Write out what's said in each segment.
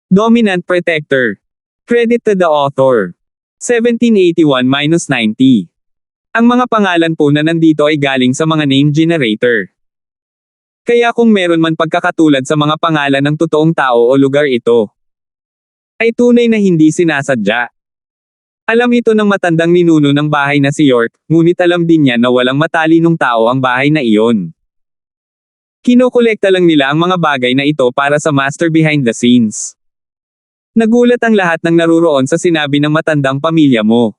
Dominant protector. Credit to the author. 1781-90. Ang mga pangalan po na nandito ay galing sa mga name generator. Kaya kung meron man pagkakatulad sa mga pangalan ng totoong tao o lugar ito, ay tunay na hindi sinasadya. Alam ito ng matandang ninuno ng bahay na si York, ngunit alam din niya na walang matalinong tao ang bahay na iyon. Kinokolekta lang nila ang mga bagay na ito para sa master behind the scenes. Nagulat ang lahat ng naruroon sa sinabi ng matandang pamilya mo.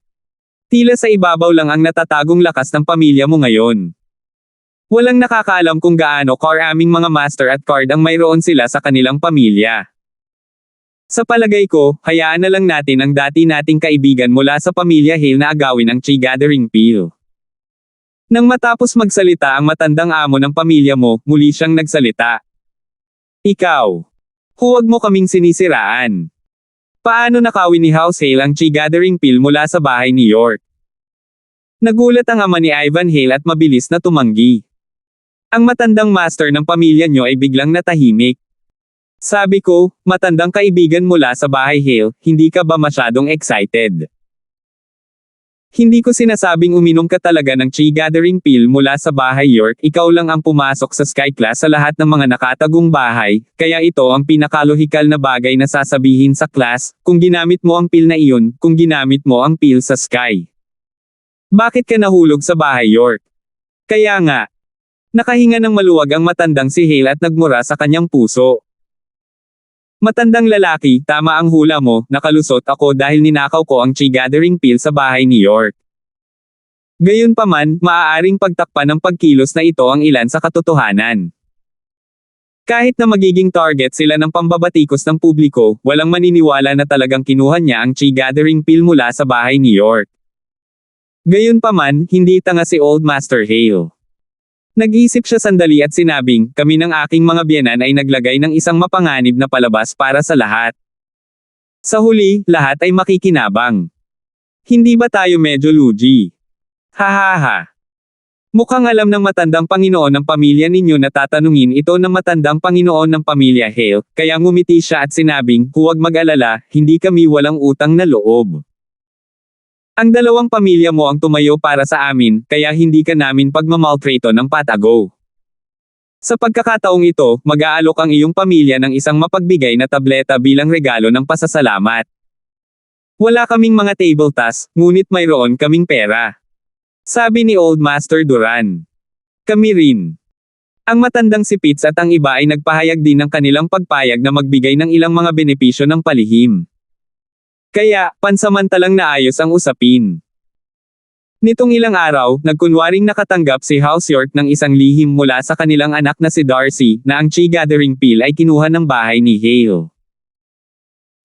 Tila sa ibabaw lang ang natatagong lakas ng pamilya mo ngayon. Walang nakakaalam kung gaano karaming mga master at card ang mayroon sila sa kanilang pamilya. Sa palagay ko, hayaan na lang natin ang dati nating kaibigan mula sa pamilya Hale na agawin ang Chi Gathering Peel. Nang matapos magsalita ang matandang amo ng pamilya mo, muli siyang nagsalita. Ikaw. Huwag mo kaming sinisiraan. Paano nakawin ni House Hale ang Chi Gathering Peel mula sa bahay ni York? Nagulat ang ama ni Ivan Hale at mabilis na tumanggi. Ang matandang master ng pamilya nyo ay biglang natahimik. Sabi ko, matandang kaibigan mula sa bahay Hale, hindi ka ba masyadong excited? Hindi ko sinasabing uminom ka talaga ng Chi Gathering Peel mula sa bahay York, ikaw lang ang pumasok sa Sky Class sa lahat ng mga nakatagong bahay, kaya ito ang pinakalohikal na bagay na sasabihin sa class, kung ginamit mo ang peel na iyon, kung ginamit mo ang peel sa Sky. Bakit ka nahulog sa bahay York? Kaya nga. Nakahinga ng maluwag ang matandang si Hale at nagmura sa kanyang puso. Matandang lalaki, tama ang hula mo, nakalusot ako dahil ninakaw ko ang Chi Gathering Peel sa bahay ni York. Gayunpaman, maaaring pagtakpan ng pagkilos na ito ang ilan sa katotohanan. Kahit na magiging target sila ng pambabatikos ng publiko, walang maniniwala na talagang kinuha niya ang Chi Gathering Peel mula sa bahay ni York. Gayunpaman, hindi tanga si Old Master Hale. Nag-iisip siya sandali at sinabing, kami ng aking mga biyenan ay naglagay ng isang mapanganib na palabas para sa lahat. Sa huli, lahat ay makikinabang. Hindi ba tayo medyo lugi? Hahaha. Mukhang alam ng matandang Panginoon ng pamilya ninyo na tatanungin ito ng matandang Panginoon ng pamilya Hale, kaya ngumiti siya at sinabing, huwag mag-alala, hindi kami walang utang na loob. Ang dalawang pamilya mo ang tumayo para sa amin, kaya hindi ka namin pagmamaltrato ng patago. Sa pagkakataong ito, mag-aalok ang iyong pamilya ng isang mapagbigay na tableta bilang regalo ng pasasalamat. Wala kaming mga table tasks, ngunit mayroon kaming pera. Sabi ni Old Master Duran. Kami rin. Ang matandang si Pitts at ang iba ay nagpahayag din ng kanilang pagpayag na magbigay ng ilang mga benepisyo ng palihim. Kaya, pansamantalang naayos ang usapin. Nitong ilang araw, nagkunwaring nakatanggap si House York ng isang lihim mula sa kanilang anak na si Darcy, na ang Chi Gathering Peel ay kinuha ng bahay ni Hale.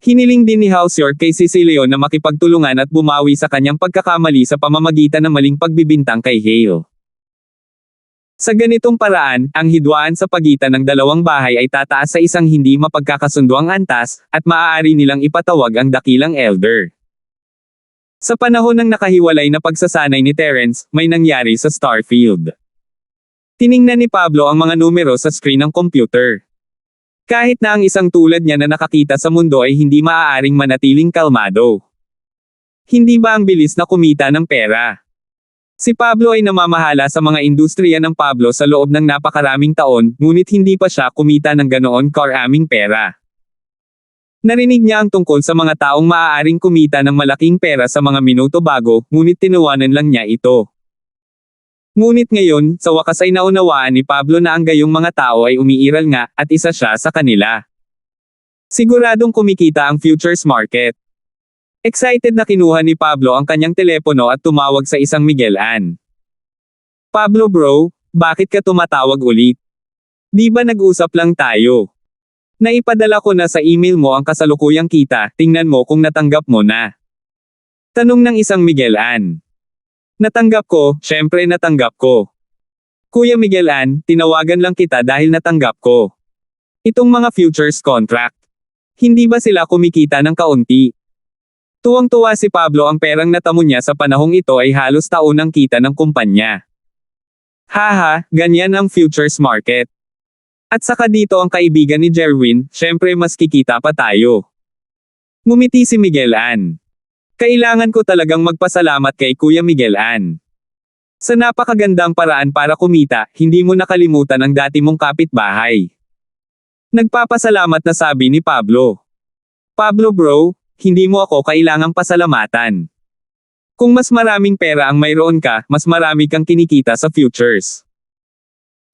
Hiniling din ni House York kay Cecilio na makipagtulungan at bumawi sa kanyang pagkakamali sa pamamagitan ng maling pagbibintang kay Hale. Sa ganitong paraan, ang hidwaan sa pagitan ng dalawang bahay ay tataas sa isang hindi mapagkakasunduang antas, at maaari nilang ipatawag ang dakilang elder. Sa panahon ng nakahiwalay na pagsasanay ni Terence, may nangyari sa Starfield. Tiningnan ni Pablo ang mga numero sa screen ng computer. Kahit na ang isang tulad niya na nakakita sa mundo ay hindi maaaring manatiling kalmado. Hindi ba ang bilis na kumita ng pera? Si Pablo ay namamahala sa mga industriya ng Pablo sa loob ng napakaraming taon, ngunit hindi pa siya kumita ng ganoon karaming pera. Narinig niya ang tungkol sa mga taong maaaring kumita ng malaking pera sa mga minuto bago, ngunit tinuwanan lang niya ito. Ngunit ngayon, sa wakas ay naunawaan ni Pablo na ang gayong mga tao ay umiiral nga, at isa siya sa kanila. Siguradong kumikita ang futures market. Excited na kinuha ni Pablo ang kanyang telepono at tumawag sa isang Miguel Ann. Pablo bro, bakit ka tumatawag ulit? Di ba nag-usap lang tayo? Naipadala ko na sa email mo ang kasalukuyang kita, tingnan mo kung natanggap mo na. Tanong ng isang Miguel Ann. Natanggap ko, syempre natanggap ko. Kuya Miguel Ann, tinawagan lang kita dahil natanggap ko. Itong mga futures contract. Hindi ba sila kumikita ng kaunti? Tuwang-tuwa si Pablo ang perang natamo niya sa panahong ito ay halos taunang kita ng kumpanya. Haha, ganyan ang futures market. At saka dito ang kaibigan ni Jerwin, syempre mas kikita pa tayo. Ngumiti si Miguel Ann. Kailangan ko talagang magpasalamat kay Kuya Miguel Ann. Sa napakagandang paraan para kumita, hindi mo nakalimutan ang dati mong kapitbahay. Nagpapasalamat na sabi ni Pablo. Pablo bro, hindi mo ako kailangang pasalamatan. Kung mas maraming pera ang mayroon ka, mas marami kang kinikita sa futures.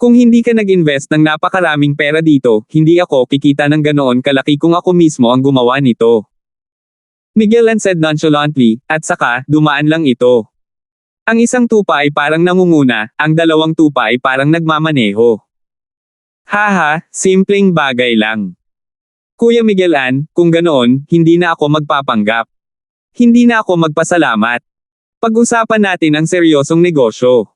Kung hindi ka nag-invest ng napakaraming pera dito, hindi ako kikita ng ganoon kalaki kung ako mismo ang gumawa nito. Miguel Ann said nonchalantly, at saka, dumaan lang ito. Ang isang tupa ay parang nangunguna, ang dalawang tupa ay parang nagmamaneho. Haha, simpleng bagay lang. Kuya Miguel Ann, kung ganoon, hindi na ako magpapanggap. Hindi na ako magpasalamat. Pag-usapan natin ang seryosong negosyo.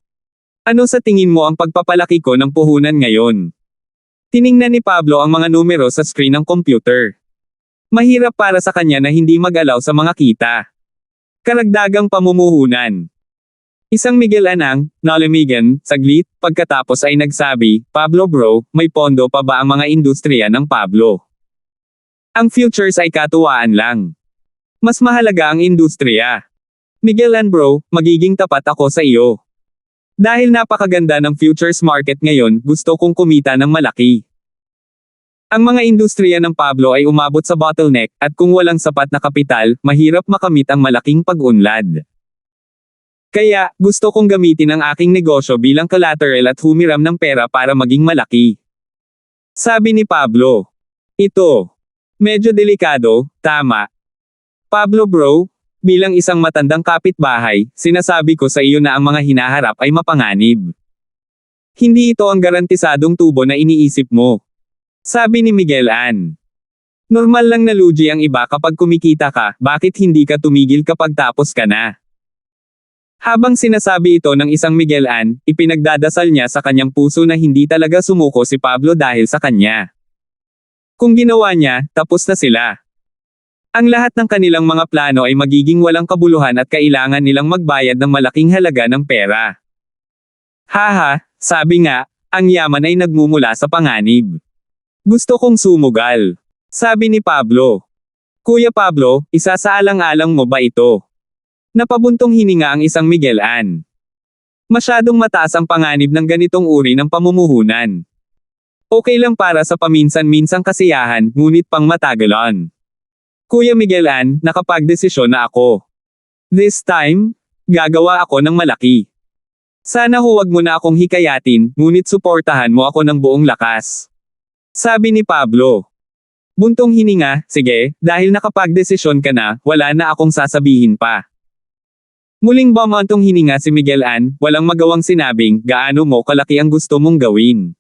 Ano sa tingin mo ang pagpapalaki ko ng puhunan ngayon? Tiningnan ni Pablo ang mga numero sa screen ng computer. Mahirap para sa kanya na hindi mag-alaw sa mga kita. Karagdagang pamumuhunan. Isang Miguel Anang, nalamigan, saglit, pagkatapos ay nagsabi, Pablo bro, may pondo pa ba ang mga industriya ng Pablo? Ang futures ay katuwaan lang. Mas mahalaga ang industriya. Miguel Ann bro, magiging tapat ako sa iyo. Dahil napakaganda ng futures market ngayon, gusto kong kumita ng malaki. Ang mga industriya ng Pablo ay umabot sa bottleneck, at kung walang sapat na kapital, mahirap makamit ang malaking pag-unlad. Kaya, gusto kong gamitin ang aking negosyo bilang collateral at humiram ng pera para maging malaki. Sabi ni Pablo. Ito. Medyo delikado, tama. Pablo bro, bilang isang matandang kapitbahay, sinasabi ko sa iyo na ang mga hinaharap ay mapanganib. Hindi ito ang garantisadong tubo na iniisip mo. Sabi ni Miguel Ann. Normal lang na lugi ang iba kapag kumikita ka, bakit hindi ka tumigil kapag tapos ka na? Habang sinasabi ito ng isang Miguel Ann, ipinagdadasal niya sa kanyang puso na hindi talaga sumuko si Pablo dahil sa kanya. Kung ginawa niya, tapos na sila. Ang lahat ng kanilang mga plano ay magiging walang kabuluhan at kailangan nilang magbayad ng malaking halaga ng pera. Haha, sabi nga, ang yaman ay nagmumula sa panganib. Gusto kong sumugal. Sabi ni Pablo. Kuya Pablo, isasaalang-alang mo ba ito? Napabuntong hininga ang isang Miguel Ann. Masyadong mataas ang panganib ng ganitong uri ng pamumuhunan. Okay lang para sa paminsan-minsang kasiyahan, ngunit pang matagalan. Kuya Miguel Ann, nakapagdesisyon na ako. This time, gagawa ako ng malaki. Sana huwag mo na akong hikayatin, ngunit suportahan mo ako ng buong lakas. Sabi ni Pablo. Buntong hininga, sige, dahil nakapagdesisyon ka na, wala na akong sasabihin pa. Muling bumantong hininga si Miguel Ann, walang magawang sinabing, gaano mo kalaki ang gusto mong gawin.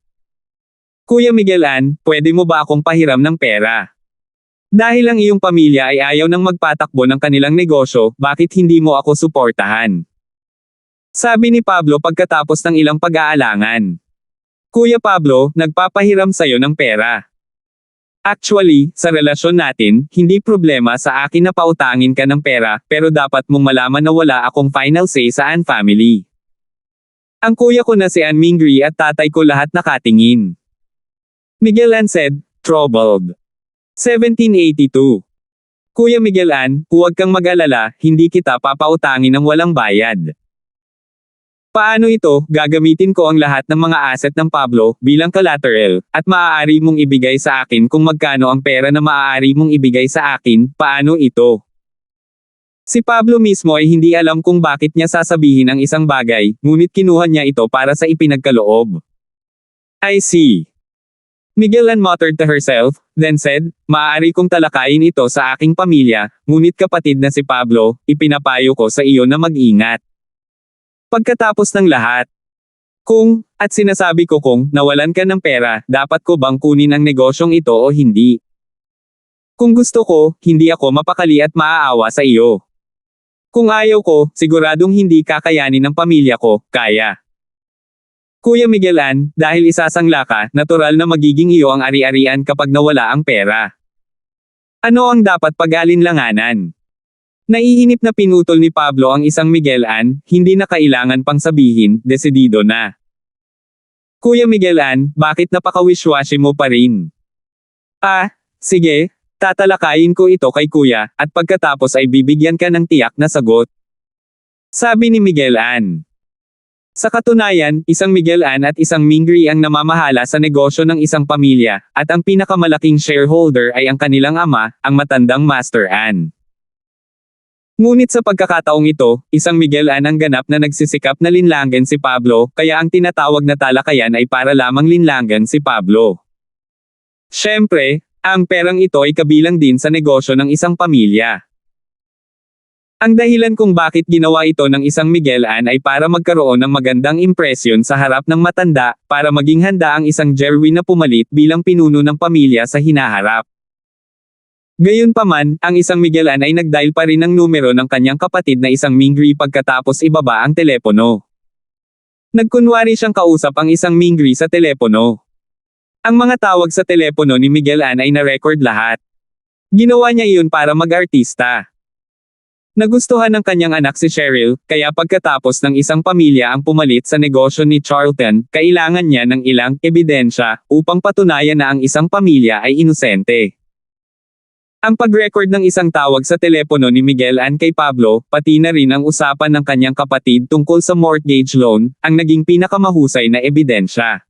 Kuya Miguel Ann, pwede mo ba akong pahiram ng pera? Dahil ang iyong pamilya ay ayaw nang magpatakbo ng kanilang negosyo, bakit hindi mo ako suportahan? Sabi ni Pablo pagkatapos ng ilang pag-aalangan. Kuya Pablo, nagpapahiram sa'yo ng pera. Actually, sa relasyon natin, hindi problema sa akin na pautangin ka ng pera, pero dapat mong malaman na wala akong final say sa Ann family. Ang kuya ko na si Ann Mingri at tatay ko lahat nakatingin. Miguel Ann said, troubled. 1782. Kuya Miguel Ann, huwag kang mag-alala, hindi kita papautangin ng walang bayad. Paano ito, gagamitin ko ang lahat ng mga asset ng Pablo, bilang collateral, at maaari mong ibigay sa akin kung magkano ang pera na maaari mong ibigay sa akin, paano ito? Si Pablo mismo ay hindi alam kung bakit niya sasabihin ang isang bagay, ngunit kinuha niya ito para sa ipinagkaloob. I see. Miguel Ann muttered to herself, then said, maaari kong talakayin ito sa aking pamilya, ngunit kapatid na si Pablo, ipinapayo ko sa iyo na mag-ingat. Pagkatapos ng lahat, at sinasabi ko kung nawalan ka ng pera, dapat ko bang kunin ang negosyong ito o hindi? Kung gusto ko, hindi ako mapakali at maaawa sa iyo. Kung ayaw ko, siguradong hindi kakayanin ng pamilya ko, kaya. Kuya Miguel Ann, dahil isasangla ka, natural na magiging iyo ang ari-arian kapag nawala ang pera. Ano ang dapat pag-alinlanganan? Naiinip na pinutol ni Pablo ang isang Miguel Ann, hindi na kailangan pang sabihin, desidido na. Kuya Miguel Ann, bakit napaka-wishwashi mo pa rin? Sige, Tatalakayin ko ito kay kuya, at pagkatapos ay bibigyan ka ng tiyak na sagot. Sabi ni Miguel Ann. Sa katunayan, isang Miguel Ann at isang Mingri ang namamahala sa negosyo ng isang pamilya, at ang pinakamalaking shareholder ay ang kanilang ama, ang matandang Master Ann. Ngunit sa pagkakataong ito, isang Miguel Ann ang ganap na nagsisikap na linlangan si Pablo, kaya ang tinatawag na talakayan ay para lamang linlangan si Pablo. Siyempre, ang perang ito ay kabilang din sa negosyo ng isang pamilya. Ang dahilan kung bakit ginawa ito ng isang Miguel Ann ay para magkaroon ng magandang impresyon sa harap ng matanda, para maging handa ang isang Jerwin na pumalit bilang pinuno ng pamilya sa hinaharap. Gayunpaman, ang isang Miguel Ann ay nagdial pa rin ng numero ng kanyang kapatid na isang Mingri pagkatapos ibaba ang telepono. Nagkunwari siyang kausap ang isang Mingri sa telepono. Ang mga tawag sa telepono ni Miguel Ann ay na-record lahat. Ginawa niya iyon para mag-artista. Nagustuhan ng kanyang anak si Cheryl, kaya pagkatapos ng isang pamilya ang pumalit sa negosyo ni Charlton, kailangan niya ng ilang ebidensya upang patunayan na ang isang pamilya ay inosente. Ang pag-record ng isang tawag sa telepono ni Miguel Ann kay Pablo, pati na rin ang usapan ng kanyang kapatid tungkol sa mortgage loan, ang naging pinakamahusay na ebidensya.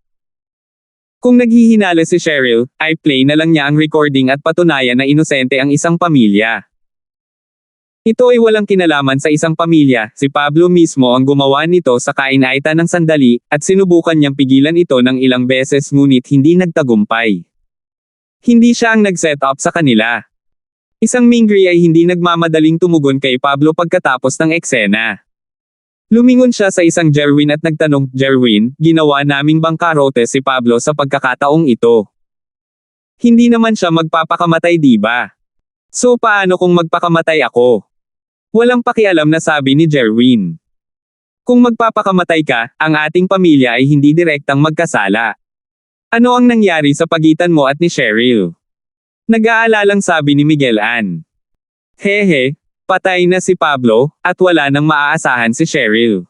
Kung naghihinala si Cheryl, ay play na lang niya ang recording at patunayan na inosente ang isang pamilya. Ito ay walang kinalaman sa isang pamilya, si Pablo mismo ang gumawa nito sa kainaitan ng sandali, at sinubukan niyang pigilan ito ng ilang beses ngunit hindi nagtagumpay. Hindi siya ang nag-set up sa kanila. Isang Mingri ay hindi nagmamadaling tumugon kay Pablo pagkatapos ng eksena. Lumingon siya sa isang Jerwin at nagtanong, "Jerwin, ginawa naming bangkarote si Pablo sa pagkakataong ito. Hindi naman siya magpapakamatay, di ba? So paano kung magpakamatay ako?" Walang pakialam na sabi ni Jerwin. "Kung magpapakamatay ka, ang ating pamilya ay hindi direktang magkasala. Ano ang nangyari sa pagitan mo at ni Cheryl?" Nag-aalalang sabi ni Miguel Ann. "Hehe, patay na si Pablo, at wala nang maaasahan si Cheryl.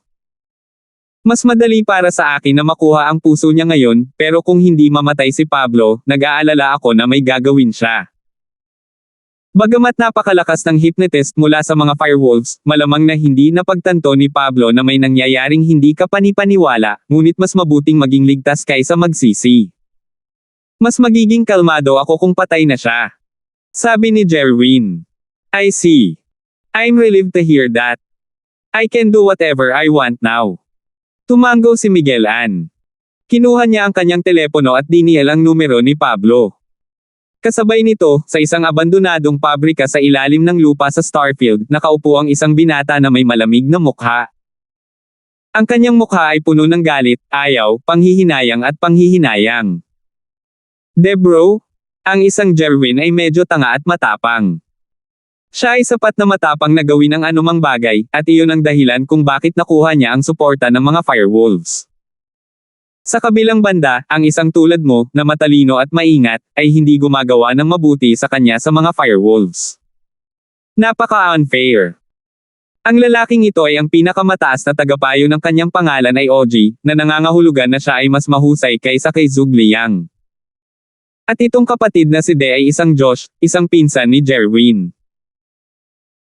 Mas madali para sa akin na makuha ang puso niya ngayon, pero kung hindi mamatay si Pablo, nag-aalala ako na may gagawin siya." Bagamat napakalakas ng hypnotist mula sa mga firewolves, malamang na hindi napagtanto ni Pablo na may nangyayaring hindi kapanipaniwala, ngunit mas mabuting maging ligtas kaysa magsisi. "Mas magiging kalmado ako kung patay na siya," sabi ni Jerwin. "I see. I'm relieved to hear that. I can do whatever I want now." Tumango si Miguel Ann. Kinuha niya ang kanyang telepono at dinial ang numero ni Pablo. Kasabay nito, sa isang abandonadong pabrika sa ilalim ng lupa sa Starfield, nakaupo ang isang binata na may malamig na mukha. Ang kanyang mukha ay puno ng galit, ayaw, panghihinayang at panghihinayang. Debro, ang isang Jerwin ay medyo tanga at matapang. Siya ay sapat na matapang na gawin ang anumang bagay, at iyon ang dahilan kung bakit nakuha niya ang suporta ng mga firewolves. Sa kabilang banda, ang isang tulad mo, na matalino at maingat, ay hindi gumagawa ng mabuti sa kanya sa mga firewolves. Napaka-unfair. Ang lalaking ito ay ang pinakamataas na tagapayo ng kanyang pangalan ay OG, na nangangahulugan na siya ay mas mahusay kaysa kay Zhuge Liang. At itong kapatid na si De ay isang Josh, isang pinsan ni Jerwin.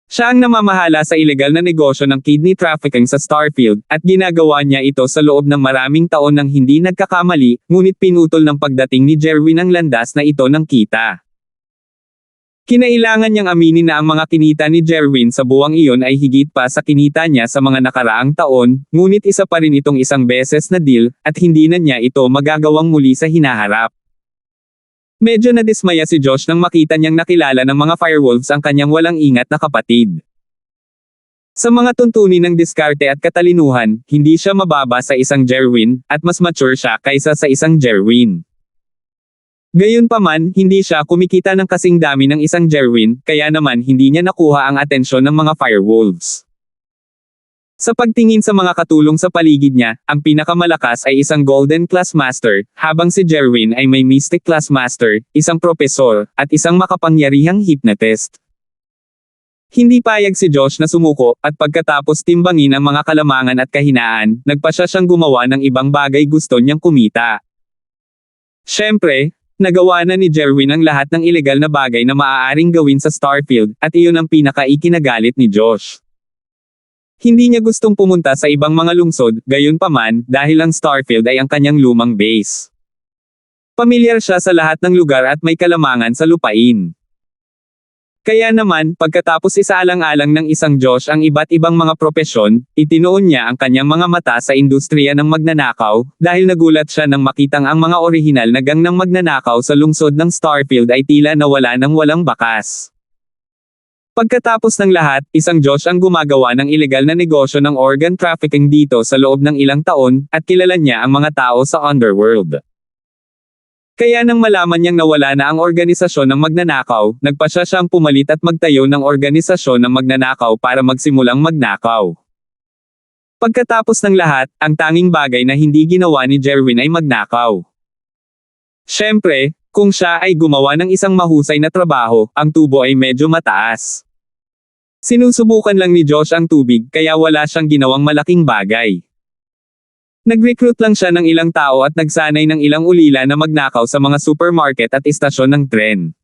Siya ang namamahala sa ilegal na negosyo ng kidney trafficking sa Starfield, at ginagawa niya ito sa loob ng maraming taon nang hindi nagkakamali, ngunit pinutol ng pagdating ni Jerwin ang landas na ito ng kita. Kinailangan niyang aminin na ang mga kinita ni Jerwin sa buwang iyon ay higit pa sa kinita niya sa mga nakaraang taon, ngunit isa pa rin itong isang beses na deal, at hindi na niya ito magagawang muli sa hinaharap. Medyo nadismaya si Josh nang makita niyang nakilala ng mga firewolves ang kanyang walang ingat na kapatid. Sa mga tuntunin ng diskarte at katalinuhan, hindi siya mababa sa isang Jerwin, at mas mature siya kaysa sa isang Jerwin. Gayunpaman, hindi siya kumikita ng kasing dami ng isang Jerwin, kaya naman hindi niya nakuha ang atensyon ng mga firewolves. Sa pagtingin sa mga katulong sa paligid niya, ang pinakamalakas ay isang Golden Class Master, habang si Jerwin ay may Mystic Class Master, isang propesor, at isang makapangyarihang hypnotist. Hindi payag si Josh na sumuko, at pagkatapos timbangin ang mga kalamangan at kahinaan, nagpasya siyang gumawa ng ibang bagay gusto niyang kumita. Siyempre, Nagawa na ni Jerwin ang lahat ng ilegal na bagay na maaaring gawin sa Starfield, at iyon ang pinaka-ikinagalit ni Josh. Hindi niya gustong pumunta sa ibang mga lungsod, gayunpaman, dahil ang Starfield ay ang kanyang lumang base. Pamilyar siya sa lahat ng lugar at may kalamangan sa lupain. Kaya naman, pagkatapos isaalang-alang ng isang Josh ang iba't ibang mga propesyon, itinuon niya ang kanyang mga mata sa industriya ng magnanakaw, dahil nagulat siya nang makitang ang mga orihinal na gang ng magnanakaw sa lungsod ng Starfield ay tila nawala ng walang bakas. Pagkatapos ng lahat, isang Josh ang gumagawa ng ilegal na negosyo ng organ trafficking dito sa loob ng ilang taon, at kilala niya ang mga tao sa underworld. Kaya nang malaman niyang nawala na ang organisasyon ng magnanakaw, nagpasya siyang pumalit at magtayo ng organisasyon ng magnanakaw para magsimulang magnakaw. Pagkatapos ng lahat, ang tanging bagay na hindi ginawa ni Jerwin ay magnakaw. Siyempre, kung siya ay gumawa ng isang mahusay na trabaho, ang tubo ay medyo mataas. Sinusubukan lang ni Josh ang tubig kaya wala siyang ginawang malaking bagay. Nag-recruit lang siya ng ilang tao at nagsanay ng ilang ulila na magnakaw sa mga supermarket at istasyon ng tren.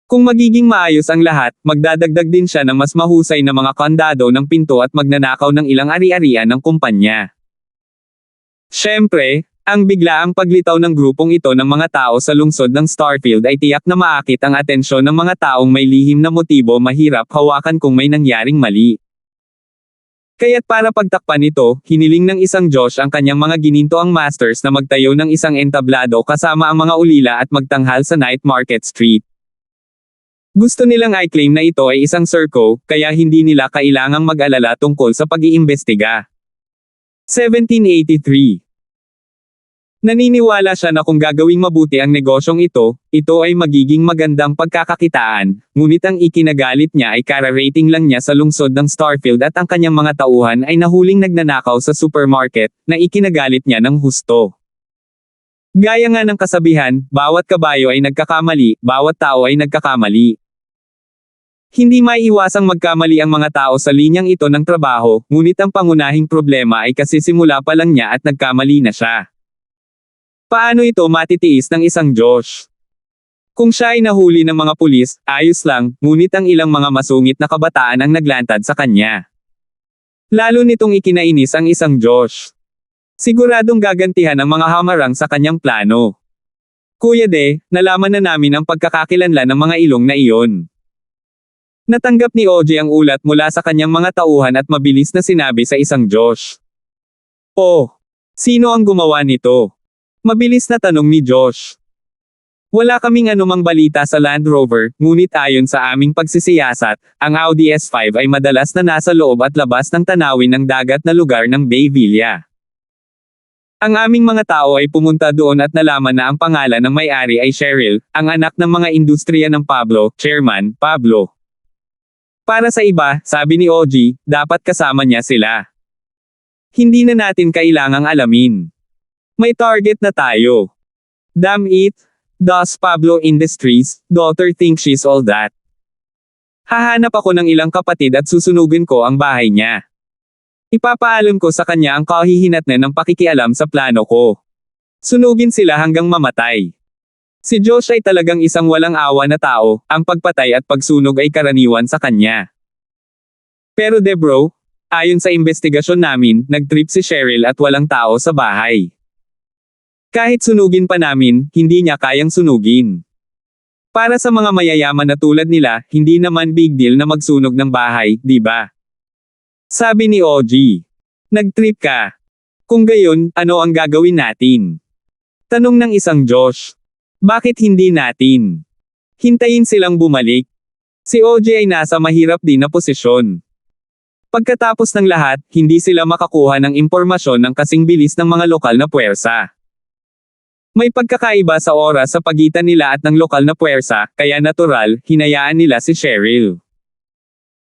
Kung magiging maayos ang lahat, magdadagdag din siya ng mas mahusay na mga kandado ng pinto at magnanakaw ng ilang ari-arian ng kumpanya. Siyempre, ang biglaang paglitaw ng grupong ito ng mga tao sa lungsod ng Starfield ay tiyak na maakit ang atensyon ng mga taong may lihim na motibo mahirap hawakan kung may nangyaring mali. Kaya't para pagtakpan ito, hiniling ng isang Josh ang kanyang mga ginintoang masters na magtayo ng isang entablado kasama ang mga ulila at magtanghal sa Night Market Street. Gusto nilang i-claim na ito ay isang circo, kaya hindi nila kailangang mag-alala tungkol sa pag-iimbestiga. 1783. Naniniwala siya na kung gagawing mabuti ang negosyong ito ay magiging magandang pagkakakitaan, ngunit ang ikinagalit niya ay kara-rating lang niya sa lungsod ng Starfield at ang kanyang mga tauhan ay nahuling nagnanakaw sa supermarket, na ikinagalit niya ng husto. Gaya nga ng kasabihan, bawat kabayo ay nagkakamali, bawat tao ay nagkakamali. Hindi maiiwasang magkamali ang mga tao sa linyang ito ng trabaho, ngunit ang pangunahing problema ay kasi simula pa lang niya at nagkamali na siya. Paano ito matitiis ng isang Josh? Kung siya ay nahuli ng mga pulis, ayos lang, ngunit ang ilang mga masungit na kabataan ang naglantad sa kanya. Lalo nitong ikinainis ang isang Josh. Siguradong gagantihan ang mga hamarang sa kanyang plano. Kuya De, nalaman na namin ang pagkakakilanlan ng mga ilong na iyon. Natanggap ni OJ ang ulat mula sa kanyang mga tauhan at mabilis na sinabi sa isang Josh. Oh, sino ang gumawa nito? Mabilis na tanong ni Josh. Wala kaming anumang balita sa Land Rover, ngunit ayon sa aming pagsisiyasat, ang Audi S5 ay madalas na nasa loob at labas ng tanawin ng dagat na lugar ng Bay Villa. Ang aming mga tao ay pumunta doon at nalaman na ang pangalan ng may-ari ay Cheryl, ang anak ng mga industriya ng Pablo, Chairman, Pablo. Para sa iba, sabi ni OG, dapat kasama niya sila. Hindi na natin kailangang alamin. May target na tayo. Damn it, does Pablo Industries, daughter think she's all that? Hahanap ako ng ilang kapatid at susunugin ko ang bahay niya. Ipapaalam ko sa kanya ang kahihinatnan ng pakikialam sa plano ko. Sunugin sila hanggang mamatay. Si Josh ay talagang isang walang awa na tao, ang pagpatay at pagsunog ay karaniwan sa kanya. Pero bro, ayon sa investigasyon namin, nag-trip si Cheryl at walang tao sa bahay. Kahit sunugin pa namin, hindi niya kayang sunugin. Para sa mga mayayaman na tulad nila, hindi naman big deal na magsunog ng bahay, di ba? Sabi ni OG. Nag-trip ka. Kung gayon, ano ang gagawin natin? Tanong ng isang Josh. Bakit hindi natin? Hintayin silang bumalik. Si OG ay nasa mahirap din na posisyon. Pagkatapos ng lahat, hindi sila makakuha ng impormasyon ng kasing bilis ng mga lokal na puwersa. May pagkakaiba sa oras sa pagitan nila at ng lokal na puwersa, kaya natural, hinayaan nila si Cheryl.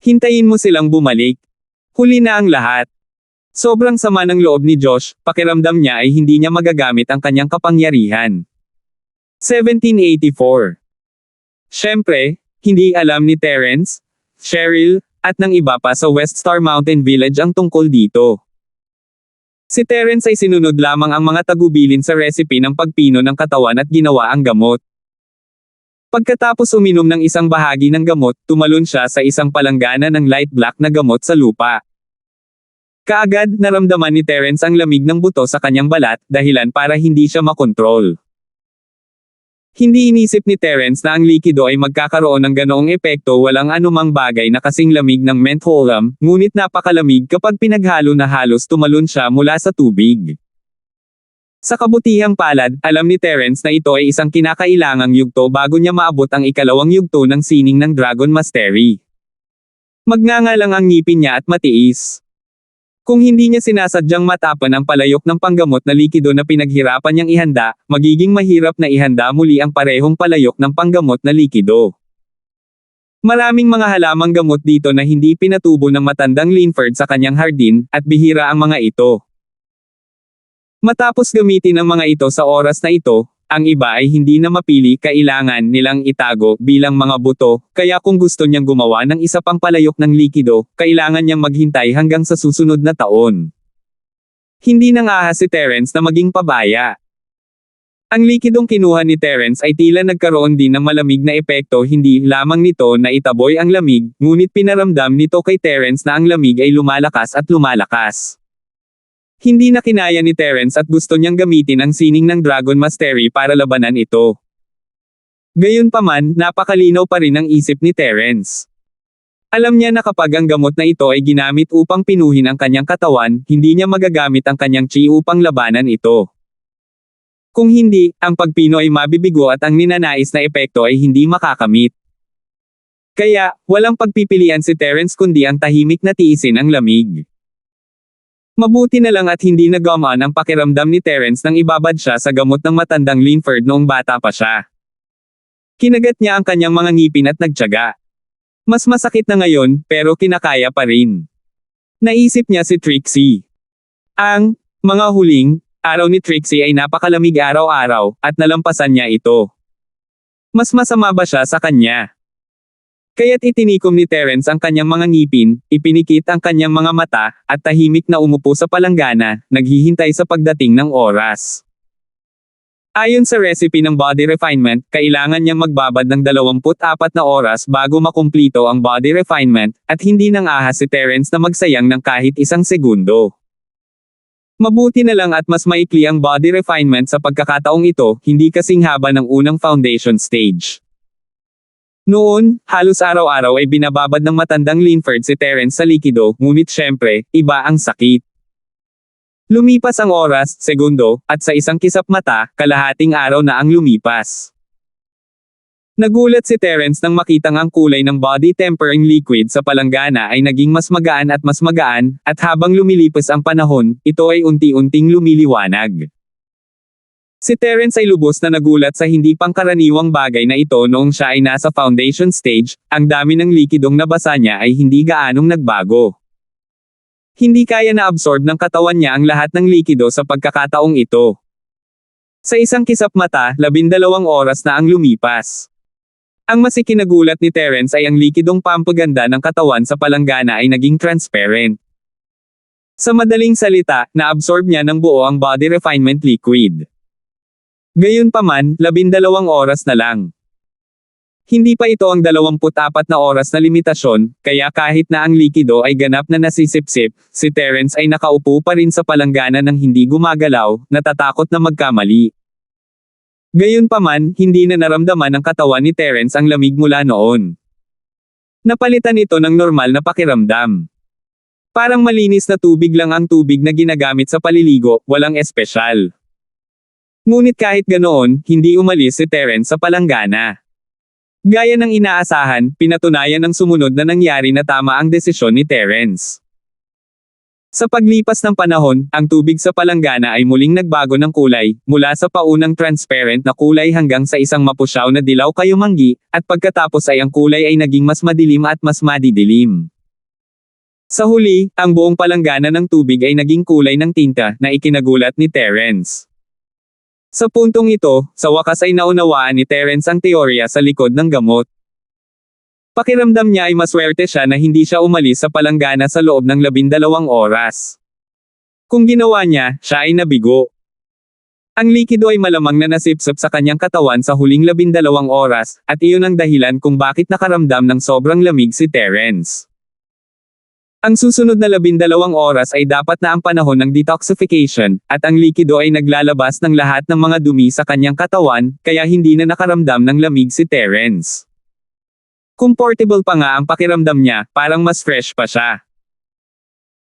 Hintayin mo silang bumalik. Huli na ang lahat. Sobrang sama ng loob ni Josh, pakiramdam niya ay hindi niya magagamit ang kanyang kapangyarihan. 1784. Siyempre, hindi alam ni Terrence, Cheryl, at ng iba pa sa West Star Mountain Village ang tungkol dito. Si Terence ay sinunod lamang ang mga tagubilin sa recipe ng pagpino ng katawan at ginawa ang gamot. Pagkatapos uminom ng isang bahagi ng gamot, tumalon siya sa isang palanggana ng light black na gamot sa lupa. Kaagad, naramdaman ni Terence ang lamig ng buto sa kanyang balat, dahilan para hindi siya makontrol. Hindi inisip ni Terence na ang likido ay magkakaroon ng ganoong epekto, walang anumang bagay na kasing lamig ng mentholam, ngunit napakalamig kapag pinaghalo na halos tumalon siya mula sa tubig. Sa kabutihang palad, alam ni Terence na ito ay isang kinakailangang yugto bago niya maabot ang ikalawang yugto ng sining ng Dragon Mastery. Magnanga lang ang ngipin niya at matiis. Kung hindi niya sinasadyang matapan ang palayok ng panggamot na likido na pinaghirapan niyang ihanda, magiging mahirap na ihanda muli ang parehong palayok ng panggamot na likido. Maraming mga halamang gamot dito na hindi pinatubo ng matandang Linford sa kanyang hardin, at bihira ang mga ito. Matapos gamitin ang mga ito sa oras na ito, ang iba ay hindi na mapili, kailangan nilang itago bilang mga buto, kaya kung gusto niyang gumawa ng isa pang palayok ng likido, kailangan niyang maghintay hanggang sa susunod na taon. Hindi nang ahas si Terence na maging pabaya. Ang likidong kinuha ni Terence ay tila nagkaroon din ng malamig na epekto, hindi lamang nito na itaboy ang lamig, ngunit pinaramdam nito kay Terence na ang lamig ay lumalakas at lumalakas. Hindi na kinaya ni Terence at gusto niyang gamitin ang sining ng Dragon Mastery para labanan ito. Gayunpaman, napakalinaw pa rin ang isip ni Terence. Alam niya na kapag ang gamot na ito ay ginamit upang pinuhin ang kanyang katawan, hindi niya magagamit ang kanyang chi upang labanan ito. Kung hindi, ang pagpino ay mabibigo at ang ninanais na epekto ay hindi makakamit. Kaya, walang pagpipilian si Terence kundi ang tahimik na tiisin ang lamig. Mabuti na lang at hindi nagamaan ang pakiramdam ni Terence nang ibabad siya sa gamot ng matandang Linford noong bata pa siya. Kinagat niya ang kanyang mga ngipin at nagtiyaga. Mas masakit na ngayon, pero kinakaya pa rin. Naisip niya si Trixie. Ang mga huling araw ni Trixie ay napakalamig araw-araw, at nalampasan niya ito. Mas masama ba siya sa kanya? Kaya't itinikom ni Terence ang kanyang mga ngipin, ipinikit ang kanyang mga mata, at tahimik na umupo sa palanggana, naghihintay sa pagdating ng oras. Ayon sa recipe ng body refinement, kailangan niyang magbabad ng 24 na oras bago makumplito ang body refinement, at hindi nang ahas si Terence na magsayang ng kahit isang segundo. Mabuti na lang at mas maikli ang body refinement sa pagkakataong ito, hindi kasing haba ng unang foundation stage. Noon, halos araw-araw ay binababad ng matandang Linford si Terence sa likido, ngunit syempre, iba ang sakit. Lumipas ang oras, segundo, at sa isang kisap mata, kalahating araw na ang lumipas. Nagulat si Terence nang makitang ang kulay ng body tempering liquid sa palanggana ay naging mas magaan, at habang lumilipas ang panahon, ito ay unti-unting lumiliwanag. Si Terence ay lubos na nagulat sa hindi pangkaraniwang bagay na ito noong siya ay nasa foundation stage, ang dami ng likidong nabasa niya ay hindi gaanong nagbago. Hindi kaya na-absorb ng katawan niya ang lahat ng likido sa pagkakataong ito. Sa isang kisap mata, 12 oras na ang lumipas. Ang mas ikinagulat ni Terence ay ang likidong pampaganda ng katawan sa palanggana ay naging transparent. Sa madaling salita, na-absorb niya ng buo ang body refinement liquid. Gayunpaman, 12 oras na lang. Hindi pa ito ang 24 na oras na limitasyon, kaya kahit na ang likido ay ganap na nasisipsip, si Terence ay nakaupo pa rin sa palanggana ng hindi gumagalaw, natatakot na magkamali. Gayunpaman, hindi na naramdaman ng katawan ni Terence ang lamig mula noon. Napalitan ito ng normal na pakiramdam. Parang malinis na tubig lang ang tubig na ginagamit sa paliligo, walang espesyal. Ngunit kahit ganoon, hindi umalis si Terence sa palanggana. Gaya ng inaasahan, pinatunayan ng sumunod na nangyari na tama ang desisyon ni Terence. Sa paglipas ng panahon, ang tubig sa palanggana ay muling nagbago ng kulay, mula sa paunang transparent na kulay hanggang sa isang mapusyaw na dilaw kayumanggi, at pagkatapos ay ang kulay ay naging mas madilim at mas madidilim. Sa huli, ang buong palanggana ng tubig ay naging kulay ng tinta, na ikinagulat ni Terence. Sa puntong ito, sa wakas ay naunawaan ni Terence ang teorya sa likod ng gamot. Pakiramdam niya ay maswerte siya na hindi siya umalis sa palanggana sa loob ng 12 oras. Kung ginawa niya, siya ay nabigo. Ang likido ay malamang na nasipsip sa kanyang katawan sa huling 12 oras, at iyon ang dahilan kung bakit nakaramdam ng sobrang lamig si Terence. Ang susunod na 12 oras ay dapat na ang panahon ng detoxification, at ang likido ay naglalabas ng lahat ng mga dumi sa kanyang katawan, kaya hindi na nakaramdam ng lamig si Terence. Comfortable pa nga ang pakiramdam niya, parang mas fresh pa siya.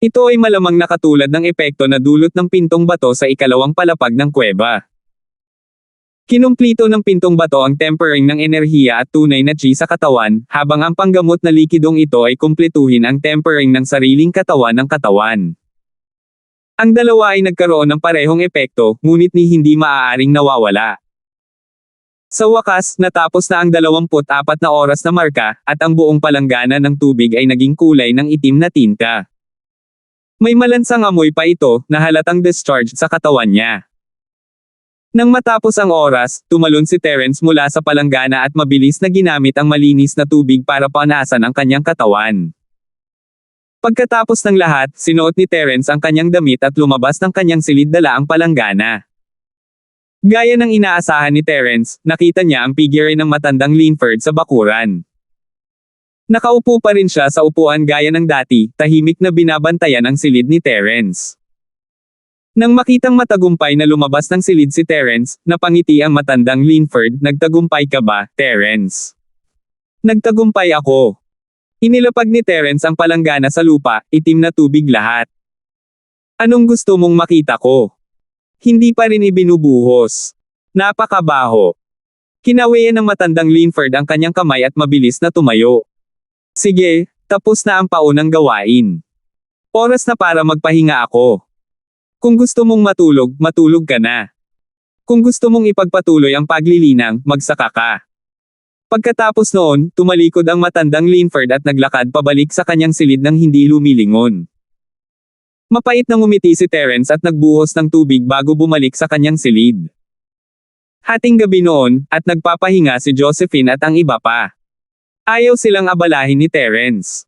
Ito ay malamang na katulad ng epekto na dulot ng pintong bato sa ikalawang palapag ng kuweba. Kinumplito ng pintong bato ang tempering ng enerhiya at tunay na chi sa katawan, habang ang panggamot na likidong ito ay kumpletuhin ang tempering ng sariling katawan ng katawan. Ang dalawa ay nagkaroon ng parehong epekto, ngunit hindi maaaring nawawala. Sa wakas, natapos na ang 24 na oras na marka, at ang buong palanggana ng tubig ay naging kulay ng itim na tinta. May malansang amoy pa ito, na halatang discharge sa katawan niya. Nang matapos ang oras, tumalon si Terence mula sa palanggana at mabilis na ginamit ang malinis na tubig para panasan ang kanyang katawan. Pagkatapos ng lahat, sinuot ni Terence ang kanyang damit at lumabas ng kanyang silid dala ang palanggana. Gaya ng inaasahan ni Terence, nakita niya ang figure ng matandang Linford sa bakuran. Nakaupo pa rin siya sa upuan gaya ng dati, tahimik na binabantayan ang silid ni Terence. Nang makitang matagumpay na lumabas ng silid si Terence, napangiti ang matandang Linford, "Nagtagumpay ka ba, Terence?" "Nagtagumpay ako." Inilapag ni Terence ang palanggana sa lupa, itim na tubig lahat. "Anong gusto mong makita ko?" Hindi pa rin ibinubuhos. "Napakabaho." Kinawian ng matandang Linford ang kanyang kamay at mabilis na tumayo. "Sige, tapos na ang paunang gawain. Oras na para magpahinga ako. Kung gusto mong matulog, matulog ka na. Kung gusto mong ipagpatuloy ang paglilinang, magsaka ka." Pagkatapos noon, tumalikod ang matandang Linford at naglakad pabalik sa kanyang silid nang hindi lumilingon. Mapait na ngumiti si Terence at nagbuhos ng tubig bago bumalik sa kanyang silid. Hating gabi noon, at nagpapahinga si Josephine at ang iba pa. Ayaw silang abalahin ni Terence.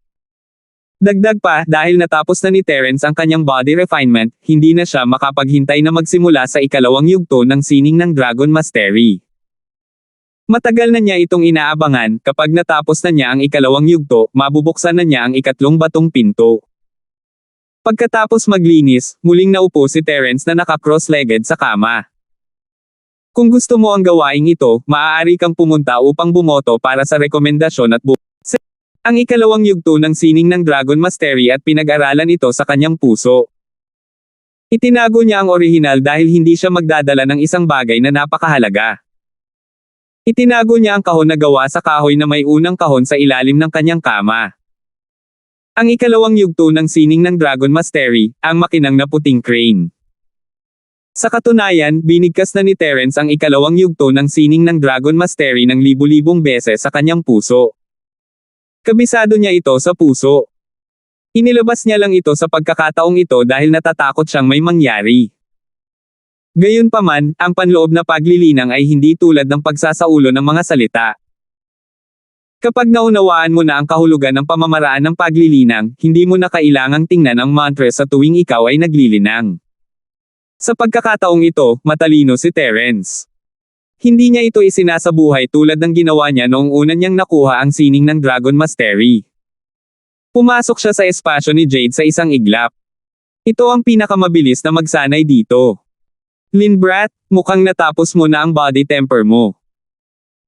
Dagdag pa, dahil natapos na ni Terence ang kanyang body refinement, hindi na siya makapaghintay na magsimula sa ikalawang yugto ng sining ng Dragon Mastery. Matagal na niya itong inaabangan, kapag natapos na niya ang ikalawang yugto, mabubuksan na niya ang ikatlong batong pinto. Pagkatapos maglinis, muling naupo si Terence na naka-cross-legged sa kama. Kung gusto mo ang gawaing ito, maaari kang pumunta upang bumoto para sa rekomendasyon at ang ikalawang yugto ng sining ng Dragon Mastery at pinag-aralan ito sa kanyang puso. Itinago niya ang orihinal dahil hindi siya magdadala ng isang bagay na napakahalaga. Itinago niya ang kahon na gawa sa kahoy na may unang kahon sa ilalim ng kanyang kama. Ang ikalawang yugto ng sining ng Dragon Mastery, ang makinang na puting crane. Sa katunayan, binigkas na ni Terence ang ikalawang yugto ng sining ng Dragon Mastery ng libu-libong beses sa kanyang puso. Kabisado niya ito sa puso. Inilabas niya lang ito sa pagkakataong ito dahil natatakot siyang may mangyari. Gayunpaman, ang panloob na paglilinang ay hindi tulad ng pagsasaulo ng mga salita. Kapag naunawaan mo na ang kahulugan ng pamamaraan ng paglilinang, hindi mo na kailangang tingnan ang mantra sa tuwing ikaw ay naglilinang. Sa pagkakataong ito, matalino si Terence. Hindi niya ito isinasabuhay tulad ng ginawa niya noong una niyang nakuha ang sining ng Dragon Mastery. Pumasok siya sa espasyo ni Jade sa isang iglap. Ito ang pinakamabilis na magsanay dito. "Linbrat, mukhang natapos mo na ang body temper mo."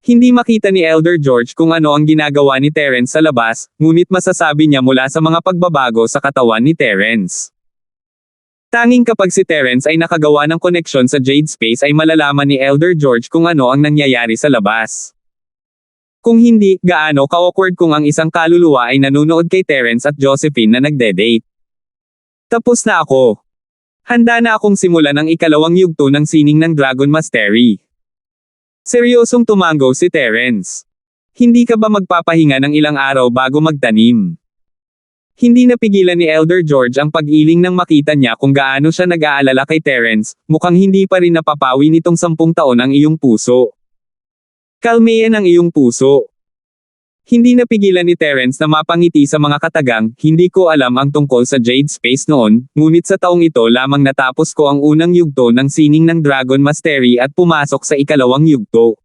Hindi makita ni Elder George kung ano ang ginagawa ni Terence sa labas, ngunit masasabi niya mula sa mga pagbabago sa katawan ni Terence. Tanging kapag si Terence ay nakagawa ng koneksyon sa Jade Space ay malalaman ni Elder George kung ano ang nangyayari sa labas. Kung hindi, gaano ka-awkward kung ang isang kaluluwa ay nanonood kay Terence at Josephine na nagde-date. "Tapos na ako. Handa na akong simulan ang ikalawang yugto ng sining ng Dragon Mastery." Seryosong tumango si Terence. "Hindi ka ba magpapahinga ng ilang araw bago magtanim?" Hindi napigilan ni Elder George ang pag-iling nang makita niya kung gaano siya nag-aalala kay Terence, mukhang hindi pa rin napapawi nitong 10 taon ang iyong puso. Kalmayan ang iyong puso. Hindi napigilan ni Terence na mapangiti sa mga katagang, hindi ko alam ang tungkol sa Jade Space noon, ngunit sa taong ito lamang natapos ko ang unang yugto ng sining ng Dragon Mastery at pumasok sa ikalawang yugto.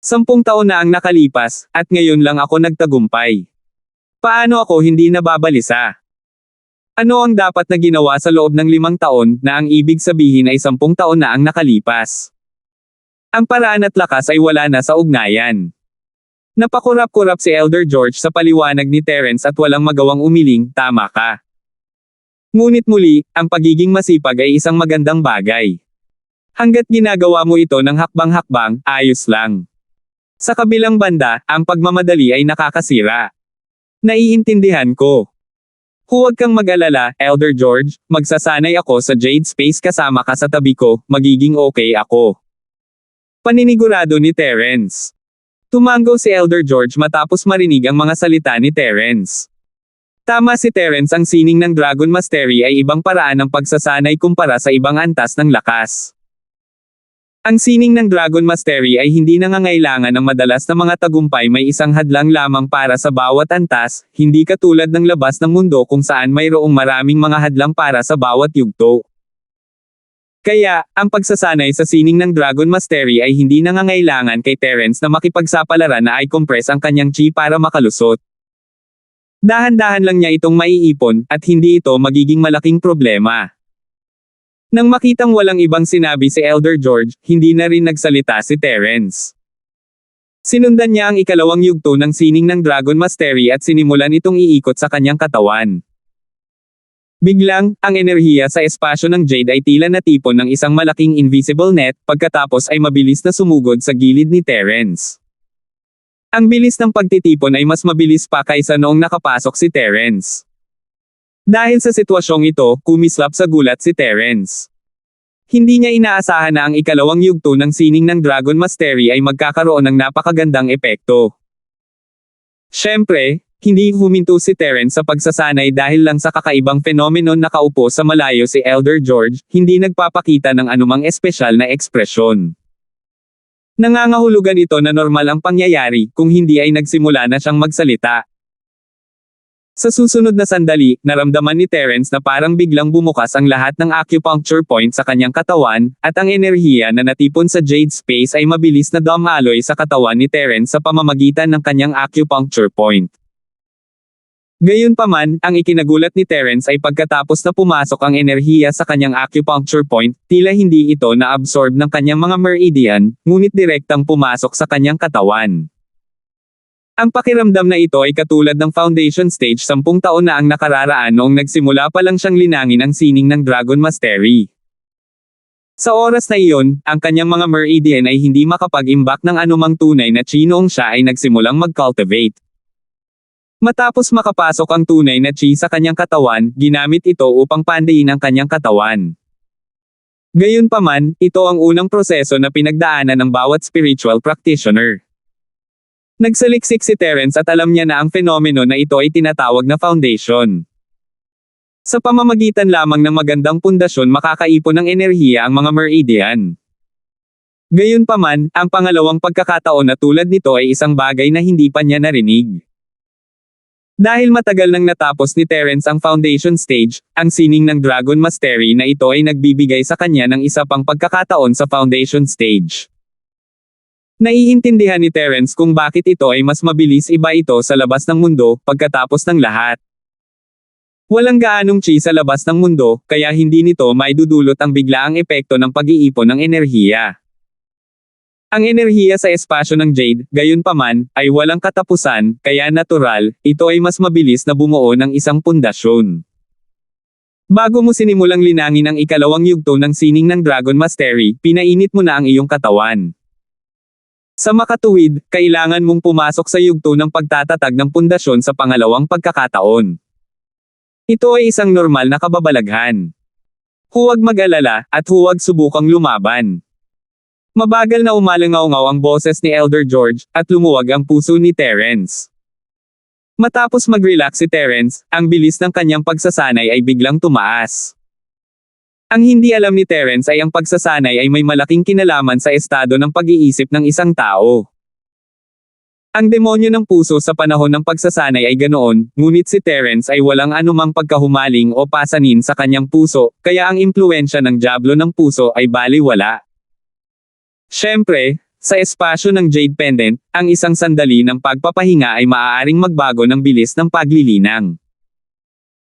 10 taon na ang nakalipas, at ngayon lang ako nagtagumpay. Paano ako hindi nababalisa? Ano ang dapat na ginawa sa loob ng 5 taon, na ang ibig sabihin ay 10 taon na ang nakalipas? Ang paraan at lakas ay wala na sa ugnayan. Napakurap-kurap si Elder George sa paliwanag ni Terence at walang magawang umiling, tama ka. Ngunit muli, ang pagiging masipag ay isang magandang bagay. Hanggat ginagawa mo ito ng hakbang-hakbang, ayos lang. Sa kabilang banda, ang pagmamadali ay nakakasira. Naiintindihan ko. Huwag kang mag-alala, Elder George, magsasanay ako sa Jade Space kasama ka sa tabi ko, magiging okay ako. Paninigurado ni Terence. Tumango si Elder George matapos marinig ang mga salita ni Terence. Tama si Terence, ang sining ng Dragon Mastery ay ibang paraan ng pagsasanay kumpara sa ibang antas ng lakas. Ang sining ng Dragon Mastery ay hindi nangangailangan ng madalas na mga tagumpay, may isang hadlang lamang para sa bawat antas, hindi katulad ng labas ng mundo kung saan mayroong maraming mga hadlang para sa bawat yugto. Kaya, ang pagsasanay sa sining ng Dragon Mastery ay hindi nangangailangan kay Terence na makipagsapalaran na i-compress ang kanyang chi para makalusot. Dahan-dahan lang niya itong maiipon, at hindi ito magiging malaking problema. Nang makitang walang ibang sinabi si Elder George, hindi na rin nagsalita si Terence. Sinundan niya ang ikalawang yugto ng sining ng Dragon Mastery at sinimulan itong iikot sa kanyang katawan. Biglang, ang enerhiya sa espasyo ng Jade ay tila natipon ng isang malaking invisible net, pagkatapos ay mabilis na sumugod sa gilid ni Terence. Ang bilis ng pagtitipon ay mas mabilis pa kaysa noong nakapasok si Terence. Dahil sa sitwasyong ito, kumislap sa gulat si Terence. Hindi niya inaasahan na ang ikalawang yugto ng sining ng Dragon Mastery ay magkakaroon ng napakagandang epekto. Siyempre, hindi huminto si Terence sa pagsasanay dahil lang sa kakaibang phenomenon. Nakaupo sa malayo si Elder George, hindi nagpapakita ng anumang espesyal na ekspresyon. Nangangahulugan ito na normal ang pangyayari, kung hindi ay nagsimula na siyang magsalita. Sa susunod na sandali, naramdaman ni Terence na parang biglang bumukas ang lahat ng acupuncture point sa kanyang katawan, at ang enerhiya na natipon sa Jade Space ay mabilis na dumaloy sa katawan ni Terence sa pamamagitan ng kanyang acupuncture point. Gayunpaman, ang ikinagulat ni Terence ay pagkatapos na pumasok ang enerhiya sa kanyang acupuncture point, tila hindi ito na-absorb ng kanyang mga meridian, ngunit direktang pumasok sa kanyang katawan. Ang pakiramdam na ito ay katulad ng foundation stage. 10 taon na ang nakararaan noong nagsimula pa lang siyang linangin ang sining ng Dragon Mastery. Sa oras na iyon, ang kanyang mga meridian ay hindi makapag-imbak ng anumang tunay na chi noong siya ay nagsimulang mag-cultivate. Matapos makapasok ang tunay na chi sa kanyang katawan, ginamit ito upang pandayin ang kanyang katawan. Gayunpaman, ito ang unang proseso na pinagdaanan ng bawat spiritual practitioner. Nagsaliksik si Terence at alam niya na ang fenomeno na ito ay tinatawag na foundation. Sa pamamagitan lamang ng magandang pundasyon makakaipon ng enerhiya ang mga meridian. Gayunpaman, ang pangalawang pagkakataon na tulad nito ay isang bagay na hindi pa niya narinig. Dahil matagal nang natapos ni Terence ang foundation stage, ang sining ng Dragon Mastery na ito ay nagbibigay sa kanya ng isa pang pagkakataon sa foundation stage. Naiintindihan ni Terence kung bakit ito ay mas mabilis iba ito sa labas ng mundo, pagkatapos ng lahat. Walang gaanong chi sa labas ng mundo, kaya hindi nito maidudulot ang biglaang epekto ng pag-iipon ng enerhiya. Ang enerhiya sa espasyo ng Jade, gayunpaman, ay walang katapusan, kaya natural, ito ay mas mabilis na bumuo ng isang pundasyon. Bago mo sinimulang linangin ang ikalawang yugto ng sining ng Dragon Mastery, pinainit mo na ang iyong katawan. Sa makatuwid, kailangan mong pumasok sa yugto ng pagtatatag ng pundasyon sa pangalawang pagkakataon. Ito ay isang normal na kababalaghan. Huwag mag-alala, at huwag subukang lumaban. Mabagal na umalangaw-ngaw ang boses ni Elder George, at lumuwag ang puso ni Terence. Matapos mag-relax si Terence, ang bilis ng kanyang pagsasanay ay biglang tumaas. Ang hindi alam ni Terence ay ang pagsasanay ay may malaking kinalaman sa estado ng pag-iisip ng isang tao. Ang demonyo ng puso sa panahon ng pagsasanay ay ganoon, ngunit si Terence ay walang anumang pagkahumaling o pasanin sa kanyang puso, kaya ang impluwensya ng dyablo ng puso ay baliwala. Siyempre, sa espasyo ng Jade Pendant, ang isang sandali ng pagpapahinga ay maaaring magbago ng bilis ng paglilinang.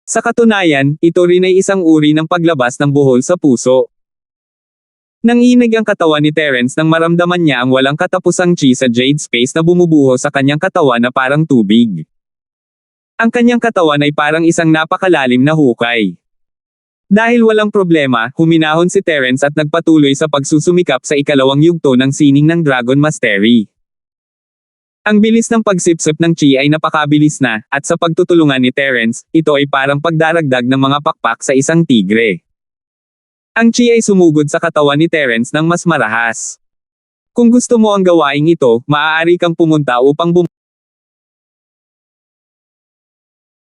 Sa katunayan, ito rin ay isang uri ng paglabas ng buhol sa puso. Nanginig ang katawan ni Terence nang maramdaman niya ang walang katapusang chi sa Jade Space na bumubuho sa kanyang katawan na parang tubig. Ang kanyang katawan ay parang isang napakalalim na hukay. Dahil walang problema, huminahon si Terence at nagpatuloy sa pagsusumikap sa ikalawang yugto ng sining ng Dragon Mastery. Ang bilis ng pagsipsip ng chi ay napakabilis na, at sa pagtutulungan ni Terence, ito ay parang pagdaragdag ng mga pakpak sa isang tigre. Ang chi ay sumugod sa katawan ni Terence ng mas marahas. Kung gusto mo ang gawaing ito, maaari kang pumunta upang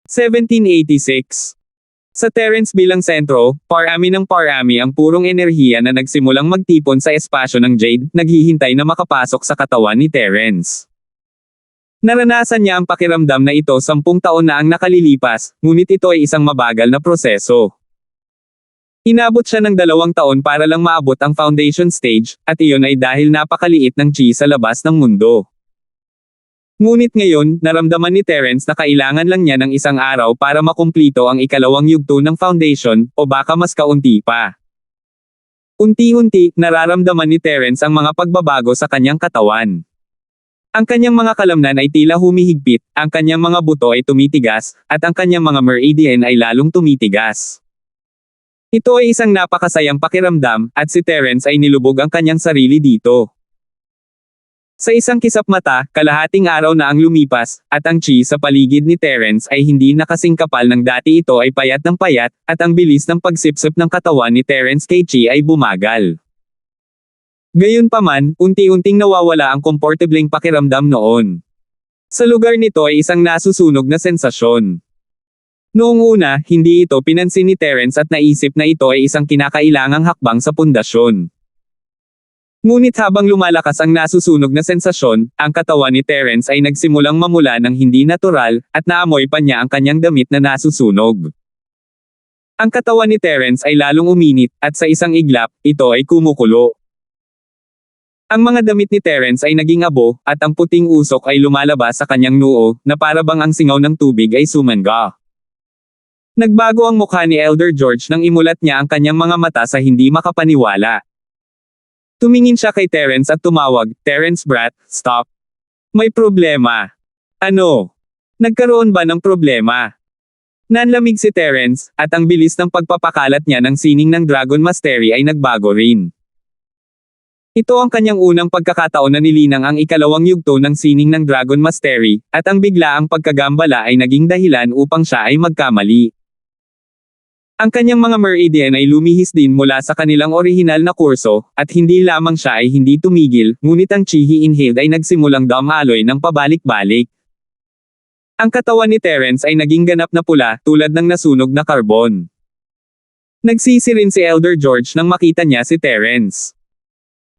1786. Sa Terence bilang sentro, parami ng parami ang purong enerhiya na nagsimulang magtipon sa espasyo ng Jade, naghihintay na makapasok sa katawan ni Terence. Naranasan niya ang pakiramdam na ito 10 taon na ang nakalilipas, ngunit ito ay isang mabagal na proseso. Inabot siya ng 2 taon para lang maabot ang foundation stage, at iyon ay dahil napakaliit ng chi sa labas ng mundo. Ngunit ngayon, naramdaman ni Terence na kailangan lang niya ng 1 araw para makumplito ang ikalawang yugto ng foundation, o baka mas kaunti pa. Unti-unti, nararamdaman ni Terence ang mga pagbabago sa kanyang katawan. Ang kanyang mga kalamnan ay tila humihigpit, ang kanyang mga buto ay tumitigas, at ang kanyang mga meridian ay lalong tumitigas. Ito ay isang napakasayang pakiramdam, at si Terence ay nilubog ang kanyang sarili dito. Sa isang kisap mata, kalahating araw na ang lumipas, at ang chi sa paligid ni Terence ay hindi na kasing kapal ng dati. Ito ay payat ng payat, at ang bilis ng pagsipsip ng katawan ni Terence kay chi ay bumagal. Gayunpaman, unti-unting nawawala ang komportableng pakiramdam noon. Sa lugar nito ay isang nasusunog na sensasyon. Noong una, hindi ito pinansin ni Terence at naisip na ito ay isang kinakailangang hakbang sa pundasyon. Ngunit habang lumalakas ang nasusunog na sensasyon, ang katawan ni Terence ay nagsimulang mamula ng hindi natural, at naamoy pa niya ang kanyang damit na nasusunog. Ang katawan ni Terence ay lalong uminit, at sa isang iglap, ito ay kumukulo. Ang mga damit ni Terence ay naging abo, at ang puting usok ay lumalabas sa kanyang noo, na para bang ang singaw ng tubig ay sumangga. Nagbago ang mukha ni Elder George nang imulat niya ang kanyang mga mata sa hindi makapaniwala. Tumingin siya kay Terence at tumawag, "Terence brat, stop. May problema." "Ano? Nagkaroon ba ng problema?" Nanlamig si Terence, at ang bilis ng pagpapakalat niya ng sining ng Dragon Mastery ay nagbago rin. Ito ang kanyang unang pagkakataon na nilinang ang ikalawang yugto ng sining ng Dragon Mastery, at ang biglaang pagkagambala ay naging dahilan upang siya ay magkamali. Ang kanyang mga meridian ay lumihis din mula sa kanilang orihinal na kurso, at hindi lamang siya ay hindi tumigil, ngunit ang chi he inhaled ay nagsimulang dumaloy ng pabalik-balik. Ang katawan ni Terence ay naging ganap na pula, tulad ng nasunog na karbon. Nagsisi rin si Elder George nang makita niya si Terence.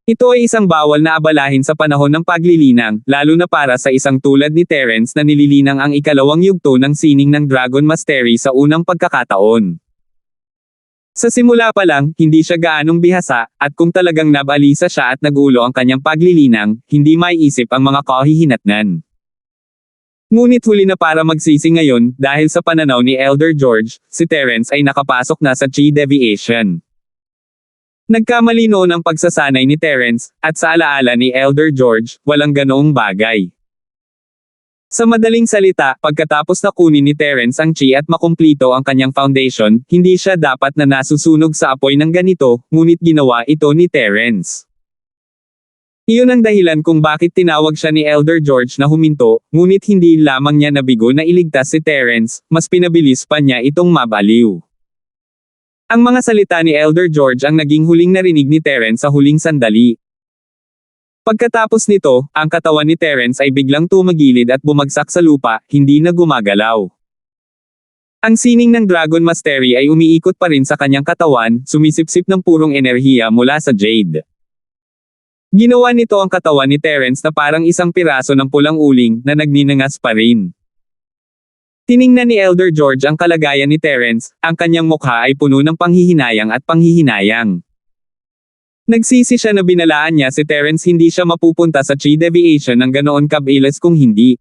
Ito ay isang bawal na abalahin sa panahon ng paglilinang, lalo na para sa isang tulad ni Terence na nililinang ang ikalawang yugto ng sining ng Dragon Mastery sa unang pagkakataon. Sa simula pa lang, hindi siya gaanong bihasa, at kung talagang nabalisa siya at nagulo ang kanyang paglilinang, hindi maiisip ang mga kahihinatnan. Ngunit huli na para magsisi ngayon, dahil sa pananaw ni Elder George, si Terence ay nakapasok na sa chi deviation. Nagkamali noon ang pagsasanay ni Terence, at sa alaala ni Elder George, walang ganoong bagay. Sa madaling salita, pagkatapos na kunin ni Terence ang chi at makumplito ang kanyang foundation, hindi siya dapat na nasusunog sa apoy ng ganito, ngunit ginawa ito ni Terence. Iyon ang dahilan kung bakit tinawag siya ni Elder George na huminto, ngunit hindi lamang niya nabigo na iligtas si Terence, mas pinabilis pa niya itong mabaliw. Ang mga salita ni Elder George ang naging huling narinig ni Terence sa huling sandali. Pagkatapos nito, ang katawan ni Terence ay biglang tumagilid at bumagsak sa lupa, hindi na gumagalaw. Ang sining ng Dragon Mastery ay umiikot pa rin sa kanyang katawan, sumisipsip ng purong enerhiya mula sa Jade. Ginawa nito ang katawan ni Terence na parang isang piraso ng pulang uling na nagninangas pa rin. Tiningnan ni Elder George ang kalagayan ni Terence, ang kanyang mukha ay puno ng panghihinayang at panghihinayang. Nagsisi siya na binalaan niya si Terence hindi siya mapupunta sa chi deviation ng ganoon kabilis kung hindi.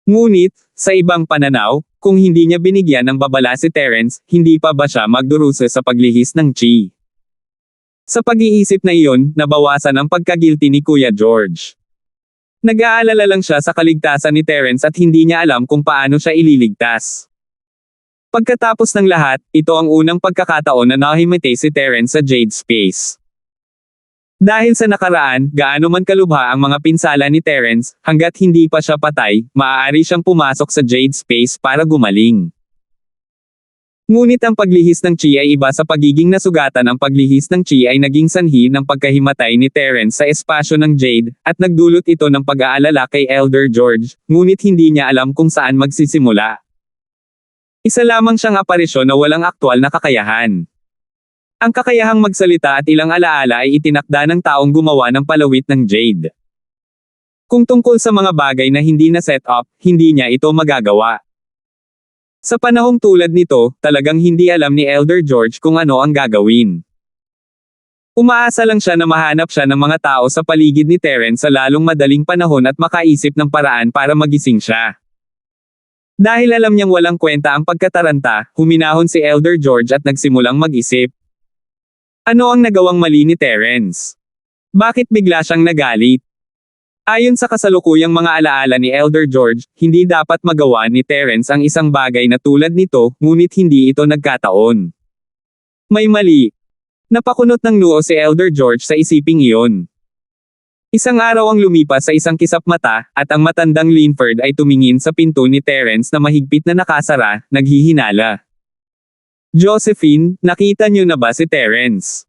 Ngunit, sa ibang pananaw, kung hindi niya binigyan ng babala si Terence, hindi pa ba siya magdurusa sa paglihis ng chi? Sa pag-iisip na iyon, nabawasan ang pagkagilty ni Kuya George. Nag-aalala lang siya sa kaligtasan ni Terence at hindi niya alam kung paano siya ililigtas. Pagkatapos ng lahat, ito ang unang pagkakataon na nahimatay si Terence sa Jade Space. Dahil sa nakaraan, gaano man kalubha ang mga pinsala ni Terence, hanggat hindi pa siya patay, maaari siyang pumasok sa Jade Space para gumaling. Ngunit ang paglihis ng chi ay iba sa pagiging nasugatan. Ang paglihis ng chi ay naging sanhi ng pagkahimatay ni Terence sa espasyo ng Jade, at nagdulot ito ng pag-aalala kay Elder George, ngunit hindi niya alam kung saan magsisimula. Isa lamang siyang aparisyon na walang aktwal na kakayahan. Ang kakayahang magsalita at ilang alaala ay itinakda ng taong gumawa ng palawit ng Jade. Kung tungkol sa mga bagay na hindi na set up, hindi niya ito magagawa. Sa panahong tulad nito, talagang hindi alam ni Elder George kung ano ang gagawin. Umaasa lang siya na mahanap siya ng mga tao sa paligid ni Terence sa lalong madaling panahon at makaisip ng paraan para magising siya. Dahil alam niyang walang kwenta ang pagkataranta, huminahon si Elder George at nagsimulang mag-isip. Ano ang nagawang mali ni Terence? Bakit bigla siyang nagalit? Ayon sa kasalukuyang mga alaala ni Elder George, hindi dapat magawa ni Terence ang isang bagay na tulad nito, ngunit hindi ito nagkataon. May mali. Napakunot ng noo si Elder George sa isiping iyon. Isang araw ang lumipas sa isang kisap mata, at ang matandang Linford ay tumingin sa pinto ni Terence na mahigpit na nakasara, naghihinala. Josephine, nakita niyo na ba si Terence?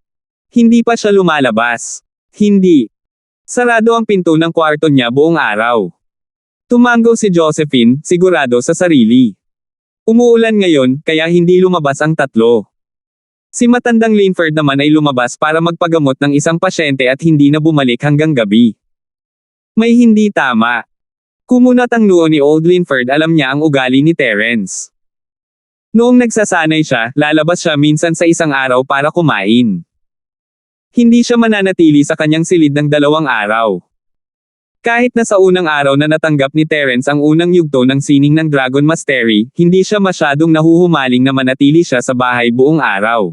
Hindi pa siya lumalabas. Hindi. Sarado ang pinto ng kwarto niya buong araw. Tumango si Josephine, sigurado sa sarili. Umuulan ngayon, kaya hindi lumabas ang tatlo. Si matandang Linford naman ay lumabas para magpagamot ng isang pasyente at hindi na bumalik hanggang gabi. May hindi tama. Kumunat ang noo ni Old Linford, alam niya ang ugali ni Terence. Noong nagsasanay siya, lalabas siya minsan sa isang araw para kumain. Hindi siya mananatili sa kanyang silid ng 2 araw. Kahit na sa unang araw na natanggap ni Terence ang unang yugto ng sining ng Dragon Mastery, hindi siya masyadong nahuhumaling na manatili siya sa bahay buong araw.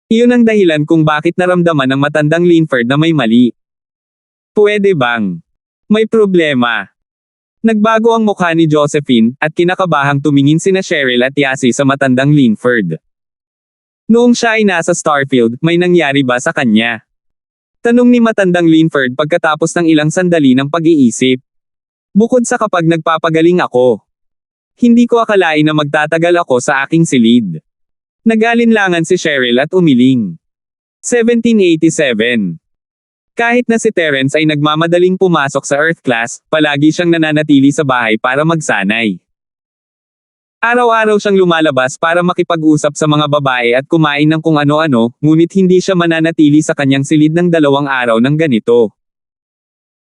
Iyon ang dahilan kung bakit naramdaman ng matandang Linford na may mali. Pwede bang? May problema. Nagbago ang mukha ni Josephine, at kinakabahang tumingin sina Cheryl at Yasi sa matandang Linford. Noong siya ay nasa Starfield, may nangyari ba sa kanya? Tanong ni matandang Linford pagkatapos ng ilang sandali ng pag-iisip. Bukod sa kapag nagpapagaling ako. Hindi ko akalain na magtatagal ako sa aking silid. Nag-alinlangan si Cheryl at umiling. 1787. Kahit na si Terence ay nagmamadaling pumasok sa Earth class, palagi siyang nananatili sa bahay para magsanay. Araw-araw siyang lumalabas para makipag-usap sa mga babae at kumain ng kung ano-ano, ngunit hindi siya mananatili sa kanyang silid ng 2 araw ng ganito.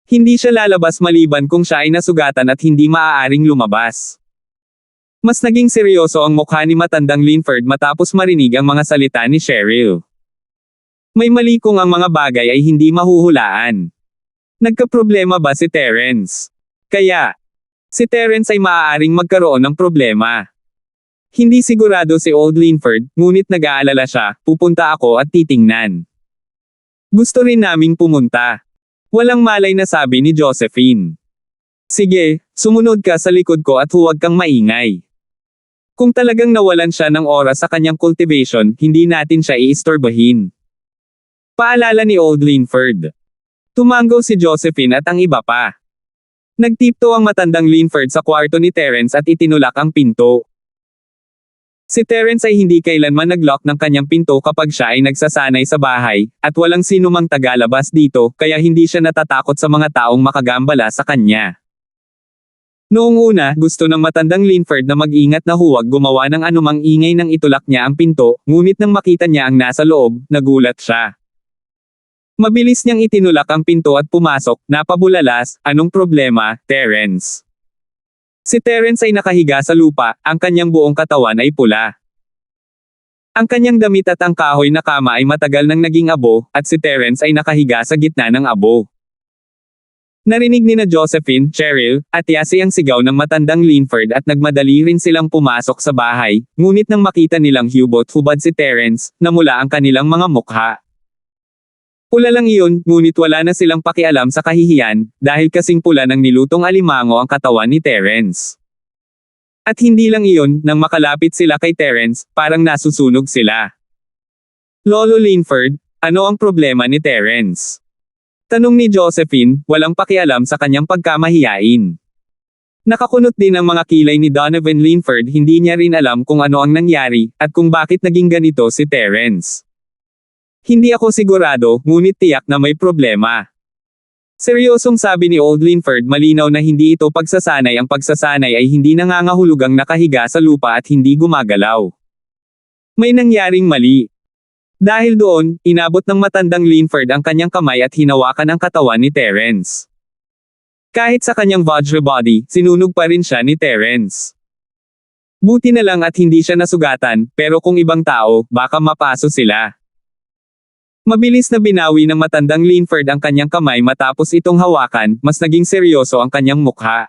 Hindi siya lalabas maliban kung siya ay nasugatan at hindi maaaring lumabas. Mas naging seryoso ang mukha ni matandang Linford matapos marinig ang mga salita ni Cheryl. May mali kung ang mga bagay ay hindi mahuhulaan. Nagkaproblema ba si Terence? Kaya, si Terence ay maaaring magkaroon ng problema. Hindi sigurado si Old Linford, ngunit nag-aalala siya, pupunta ako at titingnan. Gusto rin naming pumunta. Walang malay na sabi ni Josephine. Sige, sumunod ka sa likod ko at huwag kang maingay. Kung talagang nawalan siya ng oras sa kanyang cultivation, hindi natin siya iistorbahin. Paalala ni Old Linford. Tumango si Josephine at ang iba pa. Nagtipto ang matandang Linford sa kwarto ni Terence at itinulak ang pinto. Si Terence ay hindi kailanman nag-lock ng kanyang pinto kapag siya ay nagsasanay sa bahay, at walang sinumang tagalabas dito, kaya hindi siya natatakot sa mga taong makagambala sa kanya. Noong una, gusto ng matandang Linford na mag-ingat na huwag gumawa ng anumang ingay nang itulak niya ang pinto, ngunit nang makita niya ang nasa loob, nagulat siya. Mabilis niyang itinulak ang pinto at pumasok, napabulalas, anong problema, Terence? Si Terence ay nakahiga sa lupa, ang kanyang buong katawan ay pula. Ang kanyang damit at ang kahoy na kama ay matagal nang naging abo, at si Terence ay nakahiga sa gitna ng abo. Narinig ni na Josephine, Cheryl, at Yasi ang sigaw ng matandang Linford at nagmadali rin silang pumasok sa bahay, ngunit nang makita nilang hubot-hubad si Terence, namula ang kanilang mga mukha. Pula lang iyon, ngunit wala na silang pakialam sa kahihiyan, dahil kasing pula ng nilutong alimango ang katawan ni Terence. At hindi lang iyon, nang makalapit sila kay Terence, parang nasusunog sila. Lolo Linford, ano ang problema ni Terence? Tanong ni Josephine, walang pakialam sa kanyang pagkamahiyain. Nakakunot din ang mga kilay ni Donovan Linford, hindi niya rin alam kung ano ang nangyari, at kung bakit naging ganito si Terence. Hindi ako sigurado, ngunit tiyak na may problema. Seryosong sabi ni Old Linford, malinaw na hindi ito pagsasanay, ang pagsasanay ay hindi nangangahulugang nakahiga sa lupa at hindi gumagalaw. May nangyaring mali. Dahil doon, inabot ng matandang Linford ang kanyang kamay at hinawakan ang katawan ni Terence. Kahit sa kanyang Vajra body, sinunog pa rin siya ni Terence. Buti na lang at hindi siya nasugatan, pero kung ibang tao, baka mapaso sila. Mabilis na binawi ng matandang Linford ang kanyang kamay matapos itong hawakan, mas naging seryoso ang kanyang mukha.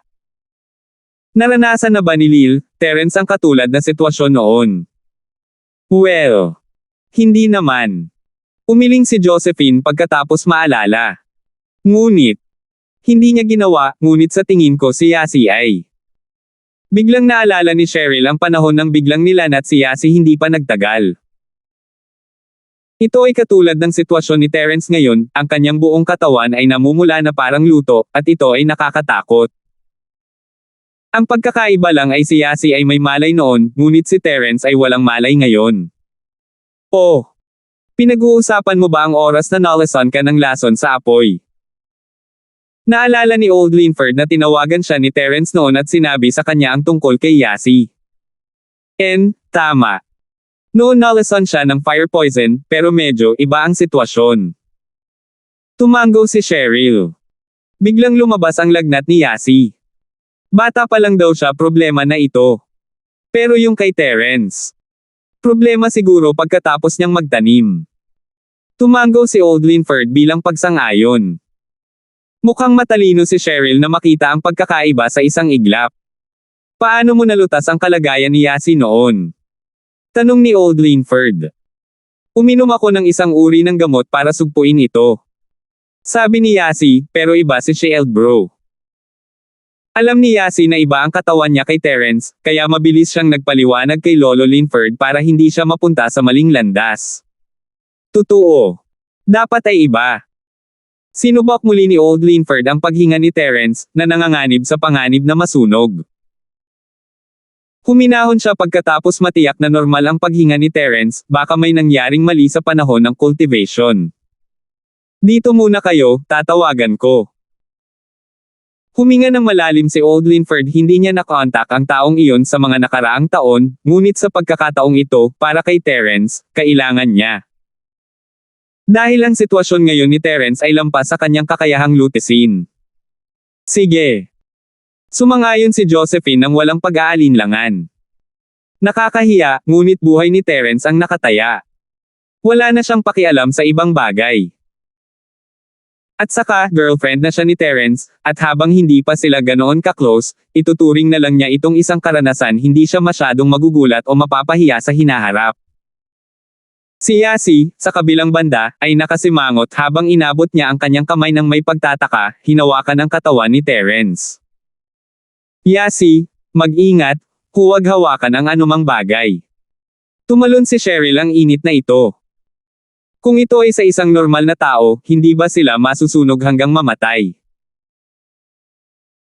Naranasan na ba ni Lil, Terence ang katulad na sitwasyon noon? Well, hindi naman. Umiling si Josephine pagkatapos maalala. Ngunit, hindi niya ginawa, ngunit sa tingin ko si Yasi ay. Biglang naalala ni Cheryl ang panahon ng biglang nilanat si Yasi hindi pa nagtagal. Ito ay katulad ng sitwasyon ni Terence ngayon, ang kanyang buong katawan ay namumula na parang luto, at ito ay nakakatakot. Ang pagkakaiba lang ay si Yasi ay may malay noon, ngunit si Terence ay walang malay ngayon. Oh! Pinag-uusapan mo ba ang oras na nalason ka ng lason sa apoy? Naalala ni Old Linford na tinawagan siya ni Terence noon at sinabi sa kanya ang tungkol kay Yasi. Tama. Noon nalason siya ng fire poison, pero medyo iba ang sitwasyon. Tumango si Cheryl. Biglang lumabas ang lagnat ni Yasi. Bata pa lang daw siya, problema na ito. Pero yung kay Terence. Problema siguro pagkatapos niyang magtanim. Tumango si Old Linford bilang pagsang-ayon. Mukhang matalino si Cheryl na makita ang pagkakaiba sa isang iglap. Paano mo nalutas ang kalagayan ni Yasi noon? Tanong ni Old Linford. Uminom ako ng isang uri ng gamot para sugpuin ito. Sabi ni Yasi, pero iba si Cheryl bro. Alam ni Yasi na iba ang katawan niya kay Terence, kaya mabilis siyang nagpaliwanag kay Lolo Linford para hindi siya mapunta sa maling landas. Totoo. Dapat ay iba. Sinubok muli ni Old Linford ang paghinga ni Terence, na nanganganib sa panganib na masunog. Huminahon siya pagkatapos matiyak na normal ang paghinga ni Terence, baka may nangyaring mali sa panahon ng cultivation. Dito muna kayo, tatawagan ko. Huminga ng malalim si Old Linford, hindi niya nakontak ang taong iyon sa mga nakaraang taon, ngunit sa pagkakataong ito, para kay Terence, kailangan niya. Dahil ang sitwasyon ngayon ni Terence ay lampas sa kanyang kakayahang lutisin. Sige. Sumangayon si Josephine nang walang pag-aalinlangan. Nakakahiya, ngunit buhay ni Terence ang nakataya. Wala na siyang pakialam sa ibang bagay. At saka, girlfriend na siya ni Terence, at habang hindi pa sila ganoon ka-close, ituturing na lang niya itong isang karanasan, hindi siya masyadong magugulat o mapapahiya sa hinaharap. Si Yasi, sa kabilang banda, ay nakasimangot habang inabot niya ang kanyang kamay ng may pagtataka, hinawakan ang katawan ni Terence. Yasi, mag-ingat, huwag hawakan ang anumang bagay. Tumalon si Cheryl, ang init na ito. Kung ito ay sa isang normal na tao, hindi ba sila masusunog hanggang mamatay?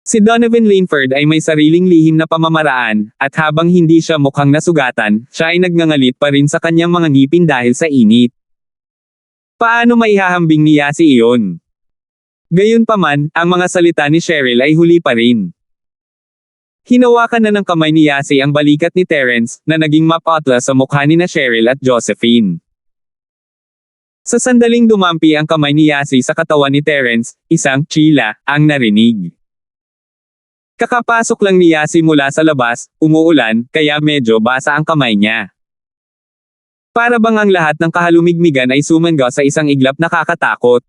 Si Donovan Linford ay may sariling lihim na pamamaraan, at habang hindi siya mukhang nasugatan, siya ay nagngangalit pa rin sa kanyang mga ngipin dahil sa init. Paano maihahambing ni Yasi iyon? Gayunpaman, ang mga salita ni Cheryl ay huli pa rin. Hinawakan na ng kamay ni Yasi ang balikat ni Terence, na naging mapatla sa mukha ni na Cheryl at Josephine. Sa sandaling dumampi ang kamay ni Yasi sa katawan ni Terence, isang "Chila" ang narinig. Kakapasok lang ni Yasi mula sa labas, umuulan, kaya medyo basa ang kamay niya. Para bang ang lahat ng kahalumigmigan ay sumangga sa isang iglap na nakakatakot.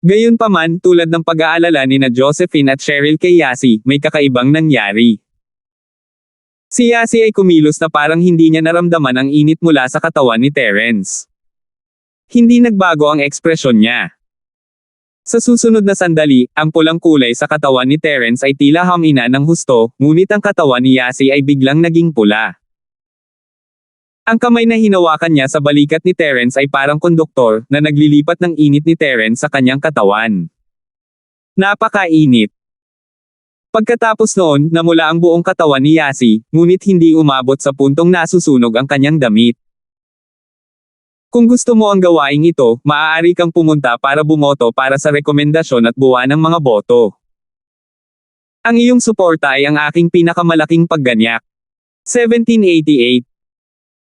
Gayunpaman, tulad ng pag-aalala ni Josephine at Cheryl kay Yasi, may kakaibang nangyari. Si Yasi ay kumilos na parang hindi niya naramdaman ang init mula sa katawan ni Terence. Hindi nagbago ang ekspresyon niya. Sa susunod na sandali, ang pulang kulay sa katawan ni Terence ay tila hamina ng husto, ngunit ang katawan ni Yasi ay biglang naging pula. Ang kamay na hinawakan niya sa balikat ni Terence ay parang konduktor na naglilipat ng init ni Terence sa kanyang katawan. Napakainit. Pagkatapos noon, namula ang buong katawan ni Yasi, ngunit hindi umabot sa puntong nasusunog ang kanyang damit. Kung gusto mo ang gawaing ito, maaari kang pumunta para bumoto para sa rekomendasyon at buwan ng mga boto. Ang iyong suporta ay ang aking pinakamalaking pagganyak. 1788.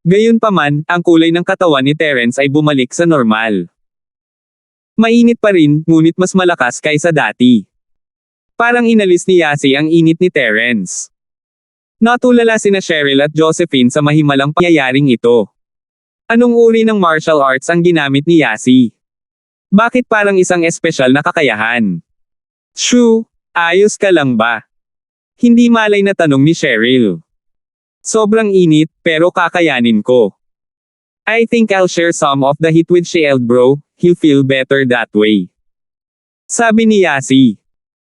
Gayunpaman, ang kulay ng katawan ni Terence ay bumalik sa normal. Mainit pa rin, ngunit mas malakas kaysa dati. Parang inalis ni Yasi ang init ni Terence. Natulala sina Cheryl at Josephine sa mahimalang pangyayaring ito. Anong uri ng martial arts ang ginamit ni Yasi? Bakit parang isang espesyal na kakayahan? Shoo, ayos ka lang ba? Hindi malay na tanong ni Cheryl. Sobrang init, pero kakayanin ko. I think I'll share some of the heat with Shield bro, he'll feel better that way. Sabi ni Yasi.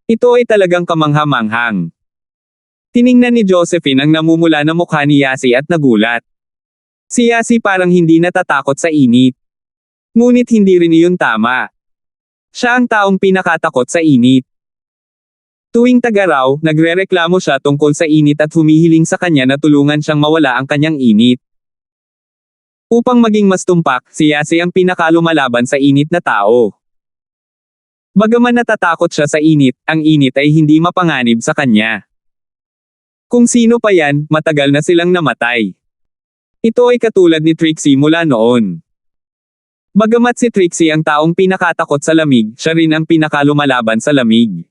Ito ay talagang kamangha-manghang. Tiningnan ni Josephine ang namumula na mukha ni Yasi at nagulat. Si Yasi parang hindi natatakot sa init. Ngunit hindi rin iyon tama. Siya ang taong pinakatakot sa init. Tuwing tag-araw, nagrereklamo siya tungkol sa init at humihiling sa kanya na tulungan siyang mawala ang kanyang init. Upang maging mas tumpak, si Yasi ang pinakalumalaban sa init na tao. Bagaman natatakot siya sa init, ang init ay hindi mapanganib sa kanya. Kung sino pa yan, matagal na silang namatay. Ito ay katulad ni Trixie mula noon. Bagamat si Trixie ang taong pinakatakot sa lamig, siya rin ang pinakalumalaban sa lamig.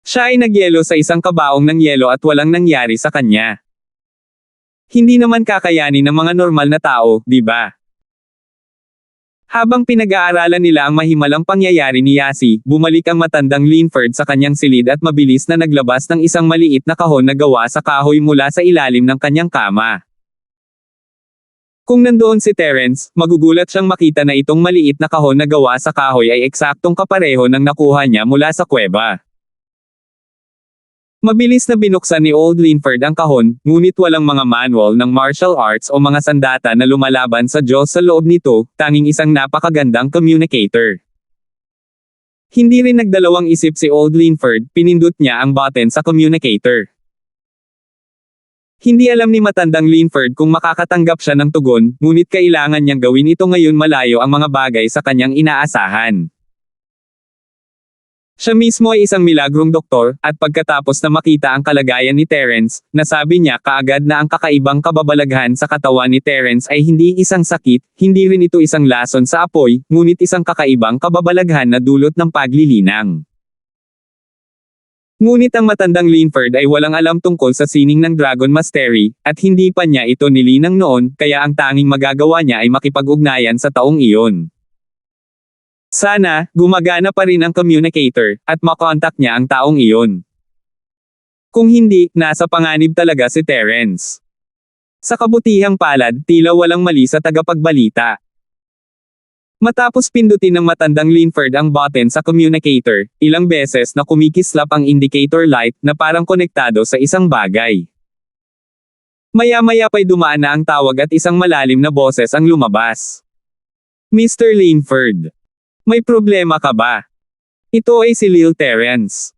Siya ay nagyelo sa isang kabaong ng yelo at walang nangyari sa kanya. Hindi naman kakayanin ng mga normal na tao, di ba? Habang pinag-aaralan nila ang mahimalang pangyayari ni Yasi, bumalik ang matandang Linford sa kanyang silid at mabilis na naglabas ng isang maliit na kahon na gawa sa kahoy mula sa ilalim ng kanyang kama. Kung nandoon si Terence, magugulat siyang makita na itong maliit na kahon na gawa sa kahoy ay eksaktong kapareho ng nakuha niya mula sa kuweba. Mabilis na binuksan ni Old Linford ang kahon, ngunit walang mga manual ng martial arts o mga sandata na lumalaban sa Diyos sa loob nito, tanging isang napakagandang communicator. Hindi rin nagdalawang isip si Old Linford, pinindot niya ang button sa communicator. Hindi alam ni matandang Linford kung makakatanggap siya ng tugon, ngunit kailangan niyang gawin ito ngayon malayo ang mga bagay sa kanyang inaasahan. Siya mismo ay isang milagrong doktor, at pagkatapos na makita ang kalagayan ni Terence, nasabi niya kaagad na ang kakaibang kababalaghan sa katawan ni Terence ay hindi isang sakit, hindi rin ito isang lason sa apoy, ngunit isang kakaibang kababalaghan na dulot ng paglilinang. Ngunit ang matandang Linford ay walang alam tungkol sa sining ng Dragon Mastery, at hindi pa niya ito nilinang noon, kaya ang tanging magagawa niya ay makipag-ugnayan sa taong iyon. Sana, gumagana pa rin ang communicator, at makontak niya ang taong iyon. Kung hindi, nasa panganib talaga si Terence. Sa kabutihang palad, tila walang mali sa tagapagbalita. Matapos pindutin ng matandang Linford ang button sa communicator, ilang beses na kumikislap ang indicator light na parang konektado sa isang bagay. Maya-maya pa'y dumaan na ang tawag at isang malalim na boses ang lumabas. Mr. Linford. May problema ka ba? Ito ay si Lil Terence.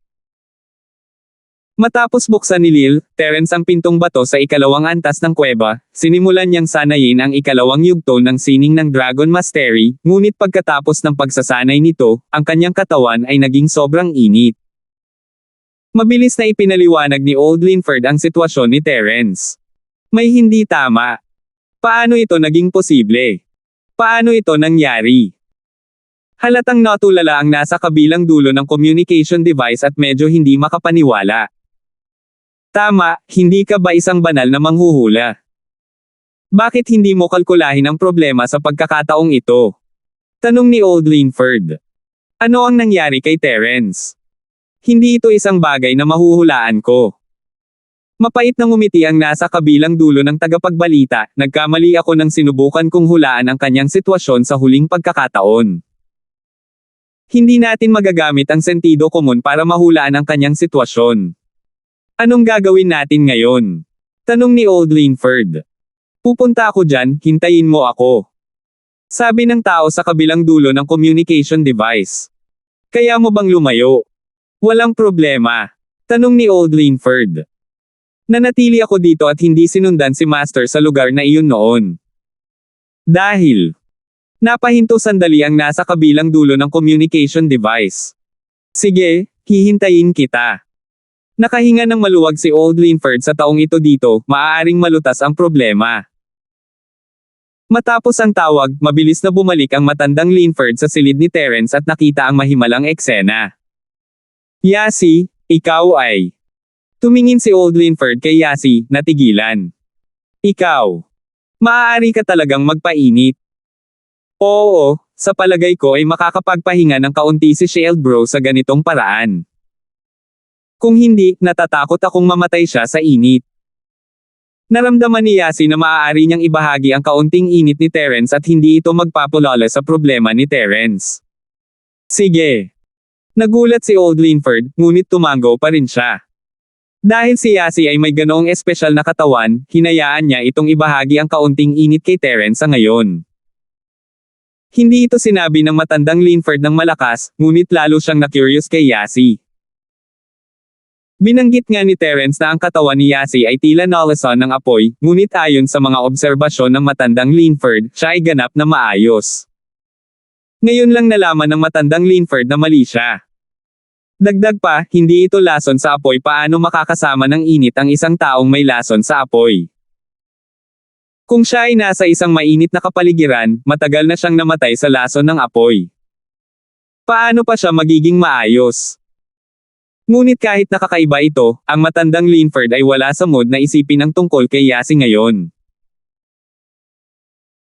Matapos buksan ni Lil Terence ang pintong bato sa ikalawang antas ng kuweba, sinimulan niyang sanayin ang ikalawang yugto ng sining ng Dragon Mastery, ngunit pagkatapos ng pagsasanay nito, ang kanyang katawan ay naging sobrang init. Mabilis na ipinaliwanag ni Old Linford ang sitwasyon ni Terence. May hindi tama. Paano ito naging posible? Paano ito nangyari? Halatang natulala ang nasa kabilang dulo ng communication device at medyo hindi makapaniwala. Tama, hindi ka ba isang banal na manghuhula? Bakit hindi mo kalkulahin ang problema sa pagkakataong ito? Tanong ni Old Linford. Ano ang nangyari kay Terence? Hindi ito isang bagay na mahuhulaan ko. Mapait na ngumiti ang nasa kabilang dulo ng tagapagbalita, nagkamali ako nang sinubukan kong hulaan ang kanyang sitwasyon sa huling pagkakataon. Hindi natin magagamit ang sentido komun para mahulaan ang kanyang sitwasyon. Anong gagawin natin ngayon? Tanong ni Old Linford. Pupunta ako dyan, hintayin mo ako. Sabi ng tao sa kabilang dulo ng communication device. Kaya mo bang lumayo? Walang problema. Tanong ni Old Linford. Nanatili ako dito at hindi sinundan si Master sa lugar na iyon noon. Dahil napahinto sandali ang nasa kabilang dulo ng communication device. Sige, hihintayin kita. Nakahinga ng maluwag si Old Linford sa taong ito dito, maaaring malutas ang problema. Matapos ang tawag, mabilis na bumalik ang matandang Linford sa silid ni Terence at nakita ang mahimalang eksena. Yasi, ikaw ay... Tumingin si Old Linford kay Yasi, natigilan. Ikaw. Maaari ka talagang magpainit. Oo, sa palagay ko ay makakapagpahinga ng kaunti si Shieldbro sa ganitong paraan. Kung hindi, natatakot akong mamatay siya sa init. Naramdaman ni Yasi na maaari niyang ibahagi ang kaunting init ni Terence at hindi ito magpapulala sa problema ni Terence. Sige. Nagulat si Old Linford, ngunit tumango pa rin siya. Dahil si Yasi ay may ganoong espesyal na katawan, hinayaan niya itong ibahagi ang kaunting init kay Terence sa ngayon. Hindi ito sinabi ng matandang Linford ng malakas, ngunit lalo siyang na-curious kay Yasi. Binanggit nga ni Terence na ang katawan ni Yasi ay tila nalason ng apoy, ngunit ayon sa mga obserbasyon ng matandang Linford, siya ay ganap na maayos. Ngayon lang nalaman ng matandang Linford na mali siya. Dagdag pa, hindi ito lason sa apoy. Paano makakasama ng init ang isang taong may lason sa apoy? Kung siya ay nasa isang mainit na kapaligiran, matagal na siyang namatay sa lason ng apoy. Paano pa siya magiging maayos? Ngunit kahit nakakaiba ito, ang matandang Linford ay wala sa mood na isipin ang tungkol kay Yasi ngayon.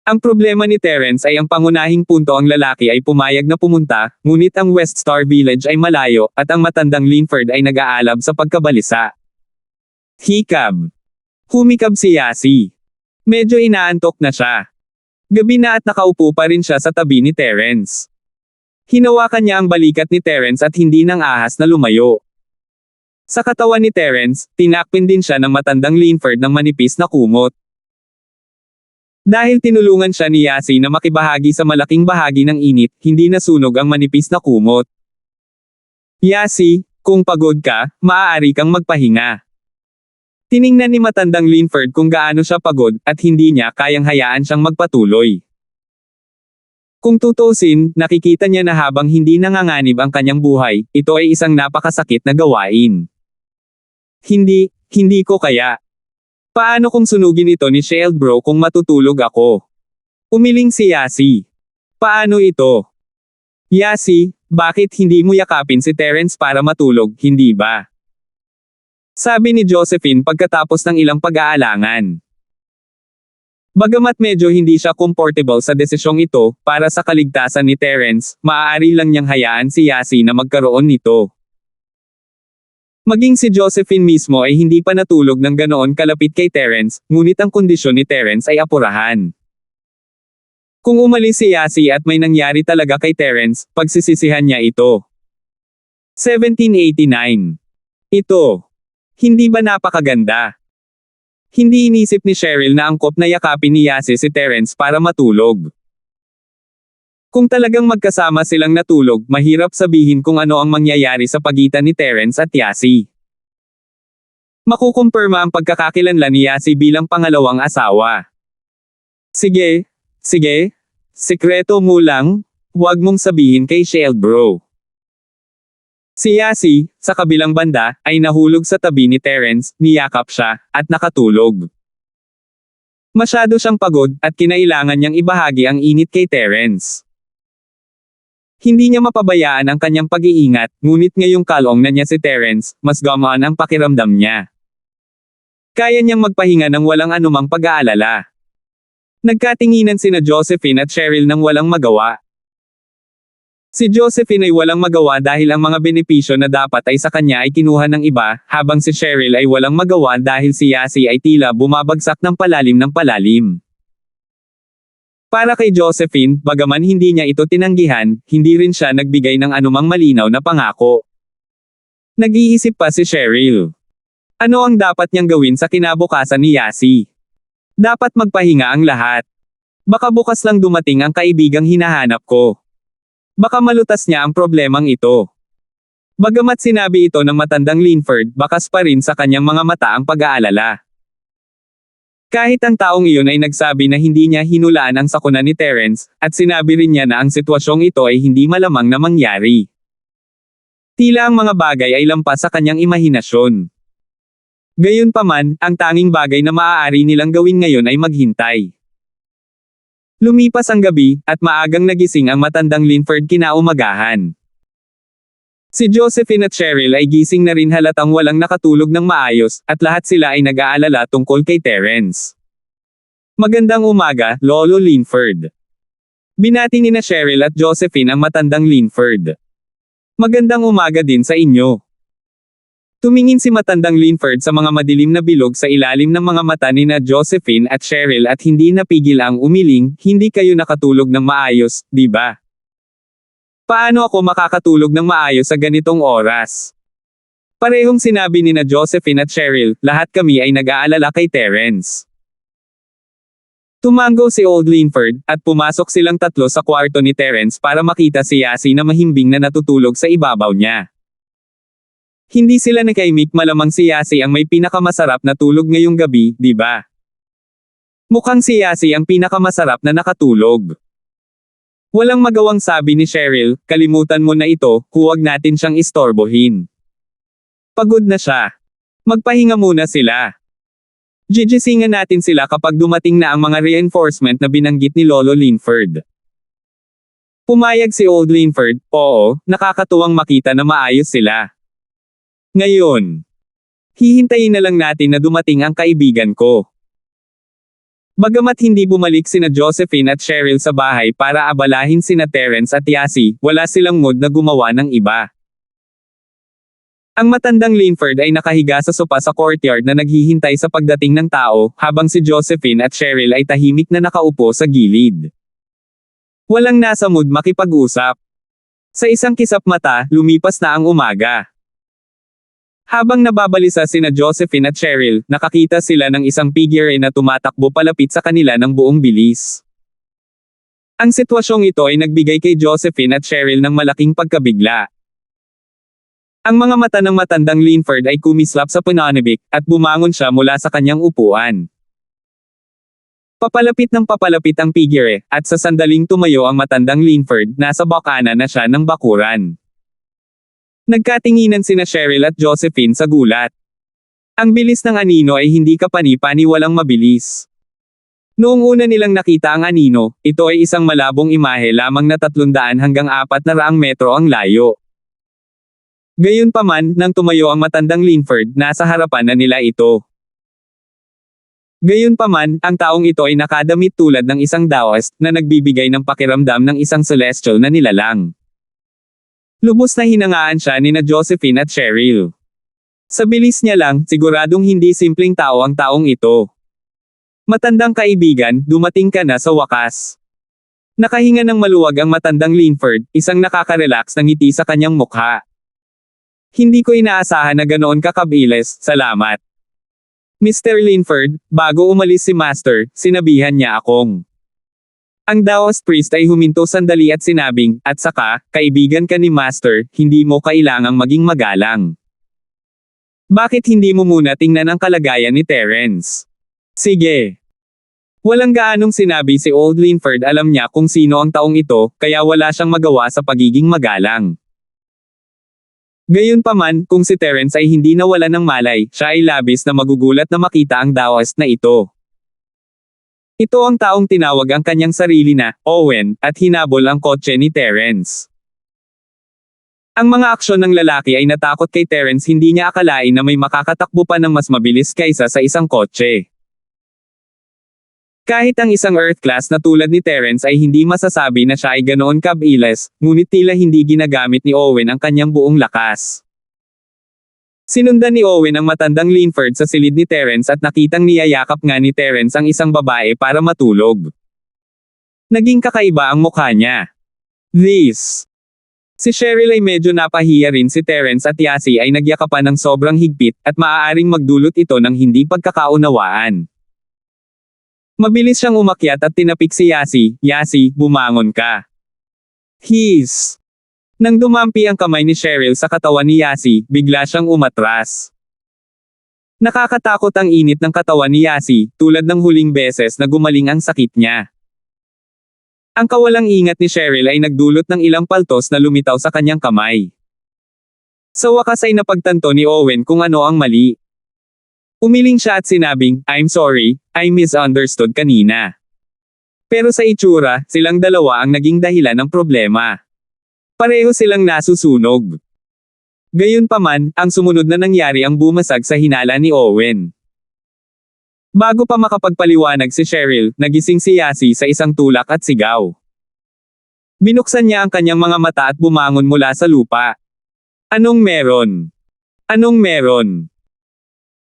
Ang problema ni Terence ay ang pangunahing punto ang lalaki ay pumayag na pumunta, ngunit ang West Star Village ay malayo, at ang matandang Linford ay nag-aalab sa pagkabalisa. Hikab. Humikab si Yasi. Medyo inaantok na siya. Gabi na at nakaupo pa rin siya sa tabi ni Terence. Hinawakan niya ang balikat ni Terence at hindi nang ahas na lumayo. Sa katawan ni Terence, tinakpin din siya ng matandang Linford ng manipis na kumot. Dahil tinulungan siya ni Yasi na makibahagi sa malaking bahagi ng init, hindi nasunog ang manipis na kumot. Yasi, kung pagod ka, maaari kang magpahinga. Tiningnan ni matandang Linford kung gaano siya pagod, at hindi niya kayang hayaan siyang magpatuloy. Kung tutusin, nakikita niya na habang hindi nanganganib ang kanyang buhay, ito ay isang napakasakit na gawain. Hindi ko kaya. Paano kung sunugin ito ni Shieldbro kung matutulog ako? Umiling si Yasi. Paano ito? Yasi, bakit hindi mo yakapin si Terence para matulog, hindi ba? Sabi ni Josephine pagkatapos ng ilang pag-aalangan. Bagamat medyo hindi siya comfortable sa desisyong ito, para sa kaligtasan ni Terence, maaari lang niyang hayaan si Yasi na magkaroon nito. Maging si Josephine mismo ay hindi pa natulog ng ganoon kalapit kay Terence, ngunit ang kondisyon ni Terence ay apurahan. Kung umalis si Yasi at may nangyari talaga kay Terence, pagsisisihan niya ito. 1789. Ito. Hindi ba napakaganda? Hindi inisip ni Cheryl na angkop na yakapin ni Yasi si Terence para matulog. Kung talagang magkasama silang natulog, mahirap sabihin kung ano ang mangyayari sa pagitan ni Terence at Yasi. Makukumpirma ang pagkakakilanlan ni Yasi bilang pangalawang asawa. Sige, sikreto mo lang, huwag mong sabihin kay Shieldbro. Si Yasi, sa kabilang banda, ay nahulog sa tabi ni Terence, niyakap siya, at nakatulog. Masyado siyang pagod, at kinailangan niyang ibahagi ang init kay Terence. Hindi niya mapabayaan ang kanyang pag-iingat, ngunit ngayong kalong na niya si Terence, mas gumaan ang pakiramdam niya. Kaya niyang magpahinga ng walang anumang pag-aalala. Nagkatinginan sina Josephine at Cheryl nang walang magawa. Si Josephine ay walang magawa dahil ang mga benepisyo na dapat ay sa kanya ay kinuha ng iba, habang si Cheryl ay walang magawa dahil si Yasi ay tila bumabagsak ng palalim. Para kay Josephine, bagaman hindi niya ito tinanggihan, hindi rin siya nagbigay ng anumang malinaw na pangako. Nag-iisip pa si Cheryl. Ano ang dapat niyang gawin sa kinabukasan ni Yasi? Dapat magpahinga ang lahat. Baka bukas lang dumating ang kaibigang hinahanap ko. Baka malutas niya ang problemang ito. Bagamat sinabi ito ng matandang Linford, bakas pa rin sa kanyang mga mata ang pag-aalala. Kahit ang taong iyon ay nagsabi na hindi niya hinulaan ang sakuna ni Terence, at sinabi rin niya na ang sitwasyong ito ay hindi malamang na mangyari. Tila ang mga bagay ay lampas sa kanyang imahinasyon. Gayunpaman, ang tanging bagay na maaari nilang gawin ngayon ay maghintay. Lumipas ang gabi, at maagang nagising ang matandang Linford kinaumagahan. Si Josephine at Cheryl ay gising na rin halatang walang nakatulog ng maayos, at lahat sila ay nag-aalala tungkol kay Terence. Magandang umaga, Lolo Linford. Binati ni na Cheryl at Josephine ang matandang Linford. Magandang umaga din sa inyo. Tumingin si matandang Linford sa mga madilim na bilog sa ilalim ng mga mata ni na Josephine at Cheryl at hindi napigil ang umiling, hindi kayo nakatulog ng maayos, di ba? Paano ako makakatulog ng maayos sa ganitong oras? Parehong sinabi ni na Josephine at Cheryl, lahat kami ay nag-aalala kay Terence. Tumango si Old Linford, at pumasok silang tatlo sa kwarto ni Terence para makita si Yasi na mahimbing na natutulog sa ibabaw niya. Hindi sila nakaimik, malamang si Yasi ang may pinakamasarap na tulog ngayong gabi, di ba? Mukhang si Yasi ang pinakamasarap na nakatulog. Walang magawang sabi ni Cheryl, kalimutan mo na ito, huwag natin siyang istorbohin. Pagod na siya. Magpahinga muna sila. Gigisingan natin sila kapag dumating na ang mga reinforcement na binanggit ni Lolo Linford. Pumayag si Old Linford, oo, nakakatuwang makita na maayos sila. Ngayon, hihintayin na lang natin na dumating ang kaibigan ko. Bagamat hindi bumalik sina Josephine at Cheryl sa bahay para abalahin sina Terence at Yasi, wala silang mood na gumawa ng iba. Ang matandang Linford ay nakahiga sa sopa sa courtyard na naghihintay sa pagdating ng tao, habang si Josephine at Cheryl ay tahimik na nakaupo sa gilid. Walang nasa mood makipag-usap. Sa isang kisap mata, lumipas na ang umaga. Habang nababalisa sina Josephine at Cheryl, nakakita sila ng isang figure na tumatakbo palapit sa kanila ng buong bilis. Ang sitwasyong ito ay nagbigay kay Josephine at Cheryl ng malaking pagkabigla. Ang mga mata ng matandang Linford ay kumislap sa pananabik, at bumangon siya mula sa kanyang upuan. Papalapit ng papalapit ang figure, at sa sandaling tumayo ang matandang Linford, nasa bakana na siya ng bakuran. Nagkatinginan sina Cheryl at Josephine sa gulat. Ang bilis ng anino ay hindi kapani-paniwalang mabilis. Noong una nilang nakita ang anino, ito ay isang malabong imahe lamang na 300 hanggang 400 metro ang layo. Gayunpaman, nang tumayo ang matandang Linford, nasa harapan na nila ito. Gayunpaman, ang taong ito ay nakadamit tulad ng isang Taoist, na nagbibigay ng pakiramdam ng isang celestial na nilalang. Lubos na hinangaan siya ni na Josephine at Cheryl. Sa bilis niya lang, siguradong hindi simpleng tao ang taong ito. Matandang kaibigan, dumating ka na sa wakas. Nakahinga ng maluwag ang matandang Linford, isang nakaka-relax na ngiti sa kanyang mukha. Hindi ko inaasahan na ganoon kakabilis, salamat. Mr. Linford, bago umalis si Master, sinabihan niya akong. Ang Taoist priest ay huminto sandali at sinabing, at saka, kaibigan ka ni Master, hindi mo kailangang maging magalang. Bakit hindi mo muna tingnan ang kalagayan ni Terence? Sige. Walang gaanong sinabi si Old Linford, alam niya kung sino ang taong ito, kaya wala siyang magawa sa pagiging magalang. Gayunpaman, kung si Terence ay hindi nawala ng malay, siya ay labis na magugulat na makita ang Taoist na ito. Ito ang taong tinawag ang kanyang sarili na Owen at hinabol ang kotse ni Terence. Ang mga aksyon ng lalaki ay natakot kay Terence, hindi niya akalain na may makakatakbo pa ng mas mabilis kaysa sa isang kotse. Kahit ang isang Earth class na tulad ni Terence ay hindi masasabi na siya ay ganoon kabilis, ngunit tila hindi ginagamit ni Owen ang kanyang buong lakas. Sinundan ni Owen ang matandang Linford sa silid ni Terence at nakitang niyayakap nga ni Terence ang isang babae para matulog. Naging kakaiba ang mukha niya. Si Cheryl ay medyo napahiya rin. Si Terence at Yasi ay nagyakapan ng sobrang higpit at maaaring magdulot ito ng hindi pagkakaunawaan. Mabilis siyang umakyat at tinapik si Yasi. Yasi, bumangon ka. Nang dumampi ang kamay ni Cheryl sa katawan ni Yasi, bigla siyang umatras. Nakakatakot ang init ng katawan ni Yasi, tulad ng huling beses na gumaling ang sakit niya. Ang kawalang ingat ni Cheryl ay nagdulot ng ilang paltos na lumitaw sa kanyang kamay. Sa wakas ay napagtanto ni Owen kung ano ang mali. Umiling siya at sinabing, "I'm sorry, I misunderstood kanina." Pero sa itsura, silang dalawa ang naging dahilan ng problema. Pareho silang nasusunog. Gayunpaman, ang sumunod na nangyari ang bumasag sa hinala ni Owen. Bago pa makapagpaliwanag si Cheryl, nagising si Yasi sa isang tulak at sigaw. Binuksan niya ang kanyang mga mata at bumangon mula sa lupa. Anong meron? Anong meron?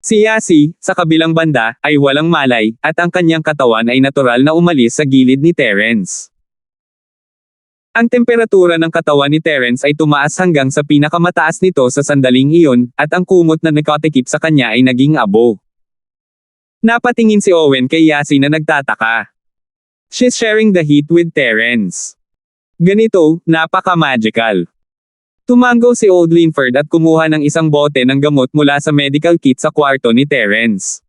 Si Yasi, sa kabilang banda, ay walang malay, at ang kanyang katawan ay natural na umalis sa gilid ni Terence. Ang temperatura ng katawan ni Terence ay tumaas hanggang sa pinakamataas nito sa sandaling iyon, at ang kumot na nakatikip sa kanya ay naging abo. Napatingin si Owen kay Yasi na nagtataka. She's sharing the heat with Terence. Ganito, napaka-magical. Tumango si Old Linford at kumuha ng isang bote ng gamot mula sa medical kit sa kwarto ni Terence.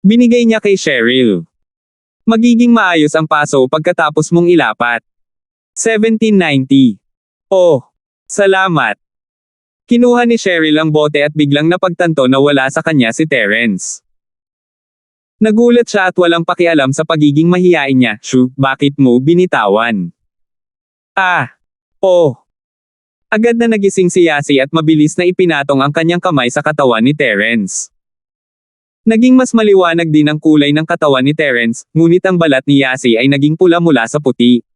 Binigay niya kay Cheryl. Magiging maayos ang paso pagkatapos mong ilapat. 1790. Oh, salamat. Kinuha ni Cheryl ang bote at biglang napagtanto na wala sa kanya si Terence. Nagulat siya at walang pakialam sa pagiging mahiyain niya. "Shoo, bakit mo binitawan?" Oh. Agad na nagising si Yasi at mabilis na ipinatong ang kanyang kamay sa katawan ni Terence. Naging mas maliwanag din ang kulay ng katawan ni Terence, ngunit ang balat ni Yasi ay naging pula mula sa puti.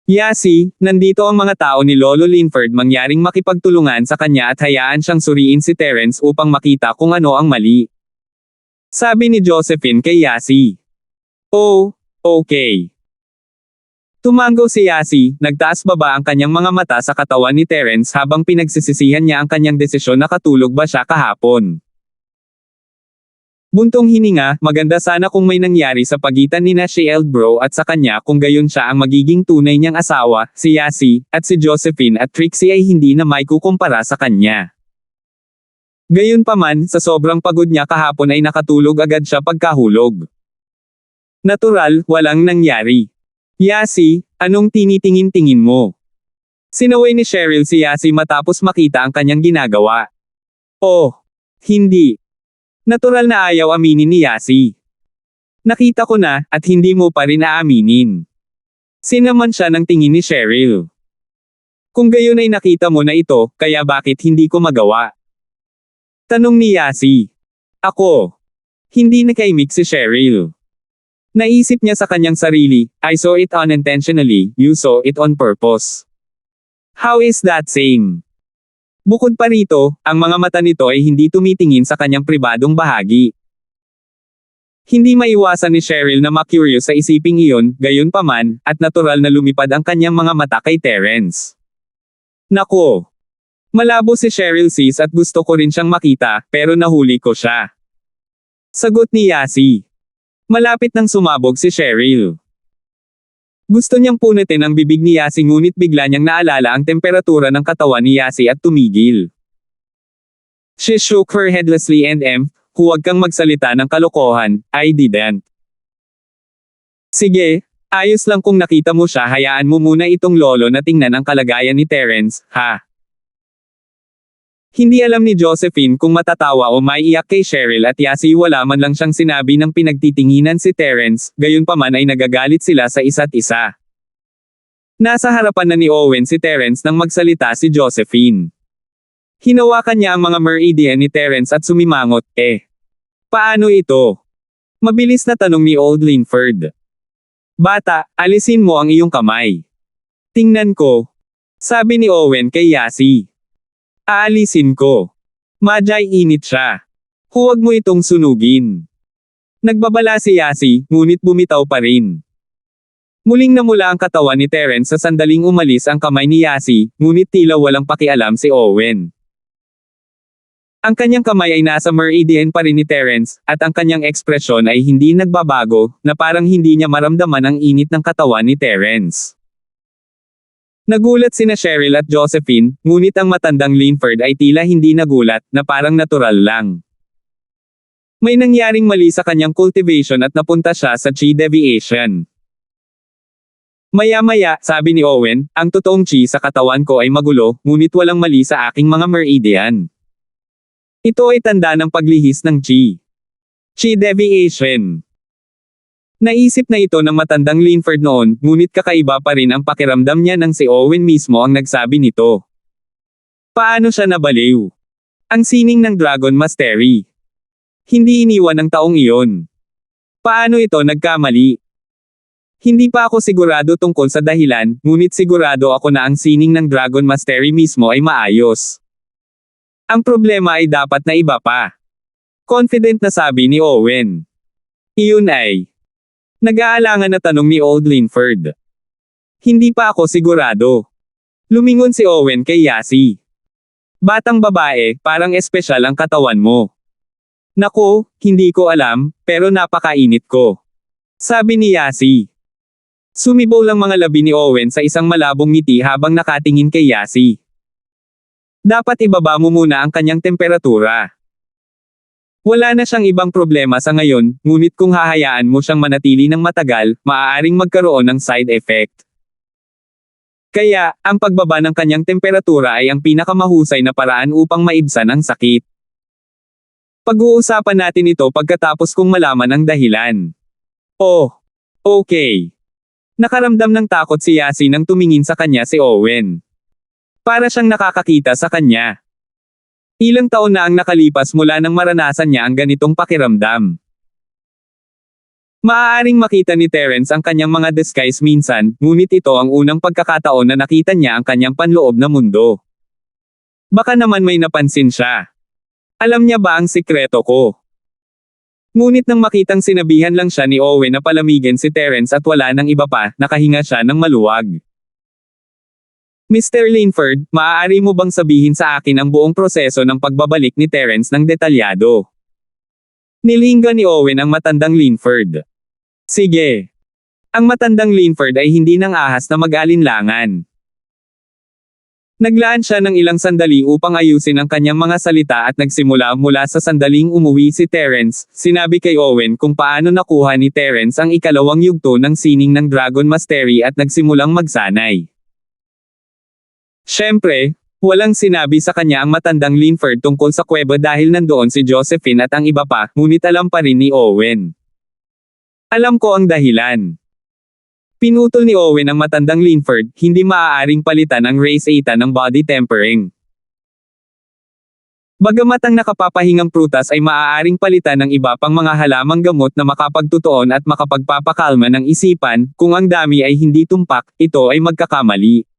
Yasi, nandito ang mga tao ni Lolo Linford, mangyaring makipagtulungan sa kanya at hayaan siyang suriin si Terence upang makita kung ano ang mali. Sabi ni Josephine kay Yasi. Oh, okay. Tumango si Yasi, nagtaas baba ang kanyang mga mata sa katawan ni Terence habang pinagsisisihan niya ang kanyang desisyon na katulog ba siya kahapon. Buntong hininga, maganda sana kung may nangyari sa pagitan ni Cheryl Bro at sa kanya kung gayon siya ang magiging tunay niyang asawa, si Yasi, at si Josephine at Trixie ay hindi na maikukumpara sa kanya. Gayunpaman, sa sobrang pagod niya kahapon ay nakatulog agad siya pagkahulog. Natural, walang nangyari. Yasi, anong tinitingin-tingin mo? Sinaway ni Cheryl si Yasi matapos makita ang kanyang ginagawa. Oh, hindi. Natural na ayaw aminin ni Yasi. Nakita ko na, at hindi mo pa rin aaminin. Sinaman siya ng tingin ni Cheryl. Kung gayon ay nakita mo na ito, kaya bakit hindi ko magawa? Tanong ni Yasi. Ako. Hindi nakaimik si Cheryl. Naisip niya sa kanyang sarili, I saw it unintentionally, you saw it on purpose. How is that same? Bukod pa rito, ang mga mata nito ay hindi tumitingin sa kanyang pribadong bahagi. Hindi maiwasan ni Cheryl na ma-curious sa isiping iyon, gayunpaman, at natural na lumipad ang kanyang mga mata kay Terence. Nako! Malabo si Cheryl sis at gusto ko rin siyang makita, pero nahuli ko siya. Sagot ni Yasi. Malapit nang sumabog si Cheryl. Gusto niyang punitin ang bibig ni Yasi ngunit bigla niyang naalala ang temperatura ng katawan ni Yasi at tumigil. She shook her headlessly and huwag kang magsalita ng kalokohan, I didn't. Sige, ayos lang kung nakita mo siya, hayaan mo muna itong lolo na tingnan ang kalagayan ni Terence, ha? Hindi alam ni Josephine kung matatawa o maiiyak kay Cheryl at Yasi, wala man lang siyang sinabi ng pinagtitinginan si Terence, gayunpaman ay nagagalit sila sa isa't isa. Nasa harapan na ni Owen si Terence nang magsalita si Josephine. Hinawakan niya ang mga meridian ni Terence at sumimangot, paano ito? Mabilis na tanong ni Old Linford. Bata, alisin mo ang iyong kamay. Tingnan ko. Sabi ni Owen kay Yasi. Aalisin ko. Madyay init siya. Huwag mo itong sunugin. Nagbabala si Yasi, ngunit bumitaw pa rin. Muling namula ang katawan ni Terence sa sandaling umalis ang kamay ni Yasi, ngunit tila walang pakialam si Owen. Ang kanyang kamay ay nasa meridian pa rin ni Terence, at ang kanyang ekspresyon ay hindi nagbabago, na parang hindi niya maramdaman ang init ng katawan ni Terence. Nagulat sina Cheryl at Josephine, ngunit ang matandang Linford ay tila hindi nagulat, na parang natural lang. May nangyaring mali sa kanyang cultivation at napunta siya sa chi deviation. Maya-maya, sabi ni Owen, ang totoong chi sa katawan ko ay magulo, ngunit walang mali sa aking mga meridian. Ito ay tanda ng paglihis ng chi. Chi deviation. Naisip na ito ng matandang Linford noon, ngunit kakaiba pa rin ang pakiramdam niya nang si Owen mismo ang nagsabi nito. Paano siya nabaliw? Ang sining ng Dragon Mastery. Hindi iniwan ng taong iyon. Paano ito nagkamali? Hindi pa ako sigurado tungkol sa dahilan, ngunit sigurado ako na ang sining ng Dragon Mastery mismo ay maayos. Ang problema ay dapat na iba pa. Confident na sabi ni Owen. Iyon ay nag-aalangan na tanong ni Old Linford. Hindi pa ako sigurado. Lumingon si Owen kay Yasi. Batang babae, parang espesyal ang katawan mo. Naku, hindi ko alam, pero napakainit ko. Sabi ni Yasi. Sumibaw lang mga labi ni Owen sa isang malabong ngiti habang nakatingin kay Yasi. Dapat ibaba mo muna ang kanyang temperatura. Wala na siyang ibang problema sa ngayon, ngunit kung hahayaan mo siyang manatili ng matagal, maaaring magkaroon ng side effect. Kaya, ang pagbaba ng kanyang temperatura ay ang pinakamahusay na paraan upang maibsan ang sakit. Pag-uusapan natin ito pagkatapos kong malaman ang dahilan. Oh, okay. Nakaramdam ng takot si Yasi nang tumingin sa kanya si Owen. Para siyang nakakakita sa kanya. Ilang taon na ang nakalipas mula nang maranasan niya ang ganitong pakiramdam. Maaaring makita ni Terence ang kanyang mga disguise minsan, ngunit ito ang unang pagkakataon na nakita niya ang kanyang panloob na mundo. Baka naman may napansin siya. Alam niya ba ang sikreto ko? Ngunit nang makitang sinabihan lang siya ni Owen na palamigin si Terence at wala nang iba pa, nakahinga siya ng maluwag. Mr. Linford, maaari mo bang sabihin sa akin ang buong proseso ng pagbabalik ni Terence ng detalyado? Nilingga ni Owen ang matandang Linford. Sige. Ang matandang Linford ay hindi nang ahas na mag-alinlangan. Naglaan siya ng ilang sandali upang ayusin ang kanyang mga salita at nagsimula mula sa sandaling umuwi si Terence. Sinabi kay Owen kung paano nakuha ni Terence ang ikalawang yugto ng sining ng Dragon Mastery at nagsimulang magsanay. Siyempre, walang sinabi sa kanya ang matandang Linford tungkol sa kuweba dahil nandoon si Josephine at ang iba pa, ngunit alam pa rin ni Owen. Alam ko ang dahilan. Pinutol ni Owen ang matandang Linford, hindi maaaring palitan ang race 8 ng body tempering. Bagamat ang nakapapahingang prutas ay maaaring palitan ng iba pang mga halamang gamot na makapagtutuon at makapagpapakalma ng isipan, kung ang dami ay hindi tumpak, ito ay magkakamali.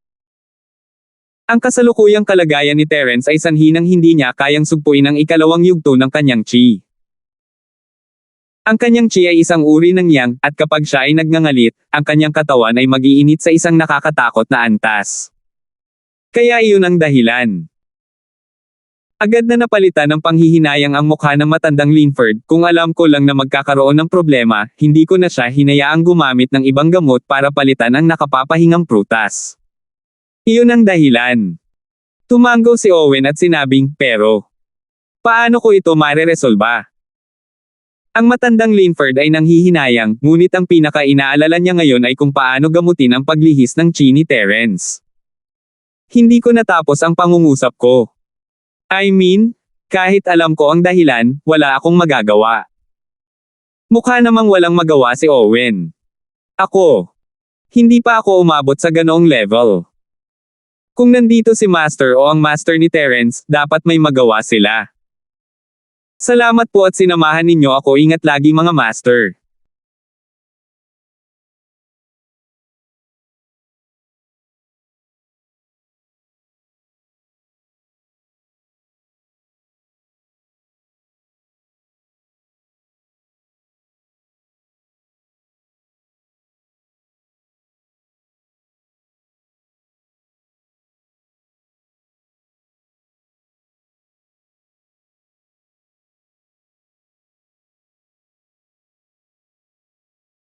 Ang kasalukuyang kalagayan ni Terence ay sanhi ng hindi niya kayang sugpuin ang ikalawang yugto ng kanyang chi. Ang kanyang chi ay isang uri ng yang, at kapag siya ay nagngangalit, ang kanyang katawan ay mag-iinit sa isang nakakatakot na antas. Kaya iyon ang dahilan. Agad na napalitan ng panghihinayang ang mukha ng matandang Linford, kung alam ko lang na magkakaroon ng problema, hindi ko na siya hinayaang gumamit ng ibang gamot para palitan ang nakapapahingang prutas. Iyon ang dahilan. Tumango si Owen at sinabing, pero paano ko ito mareresolba? Ang matandang Linford ay nanghihinayang, ngunit ang pinaka-inaalala niya ngayon ay kung paano gamutin ang paglihis ng chi ni Terence. Hindi ko natapos ang pangungusap ko. I mean, kahit alam ko ang dahilan, wala akong magagawa. Mukha namang walang magawa si Owen. Ako. Hindi pa ako umabot sa ganoong level. Kung nandito si Master o ang Master ni Terence, dapat may magawa sila. Salamat po at sinamahan ninyo ako, ingat lagi mga Master.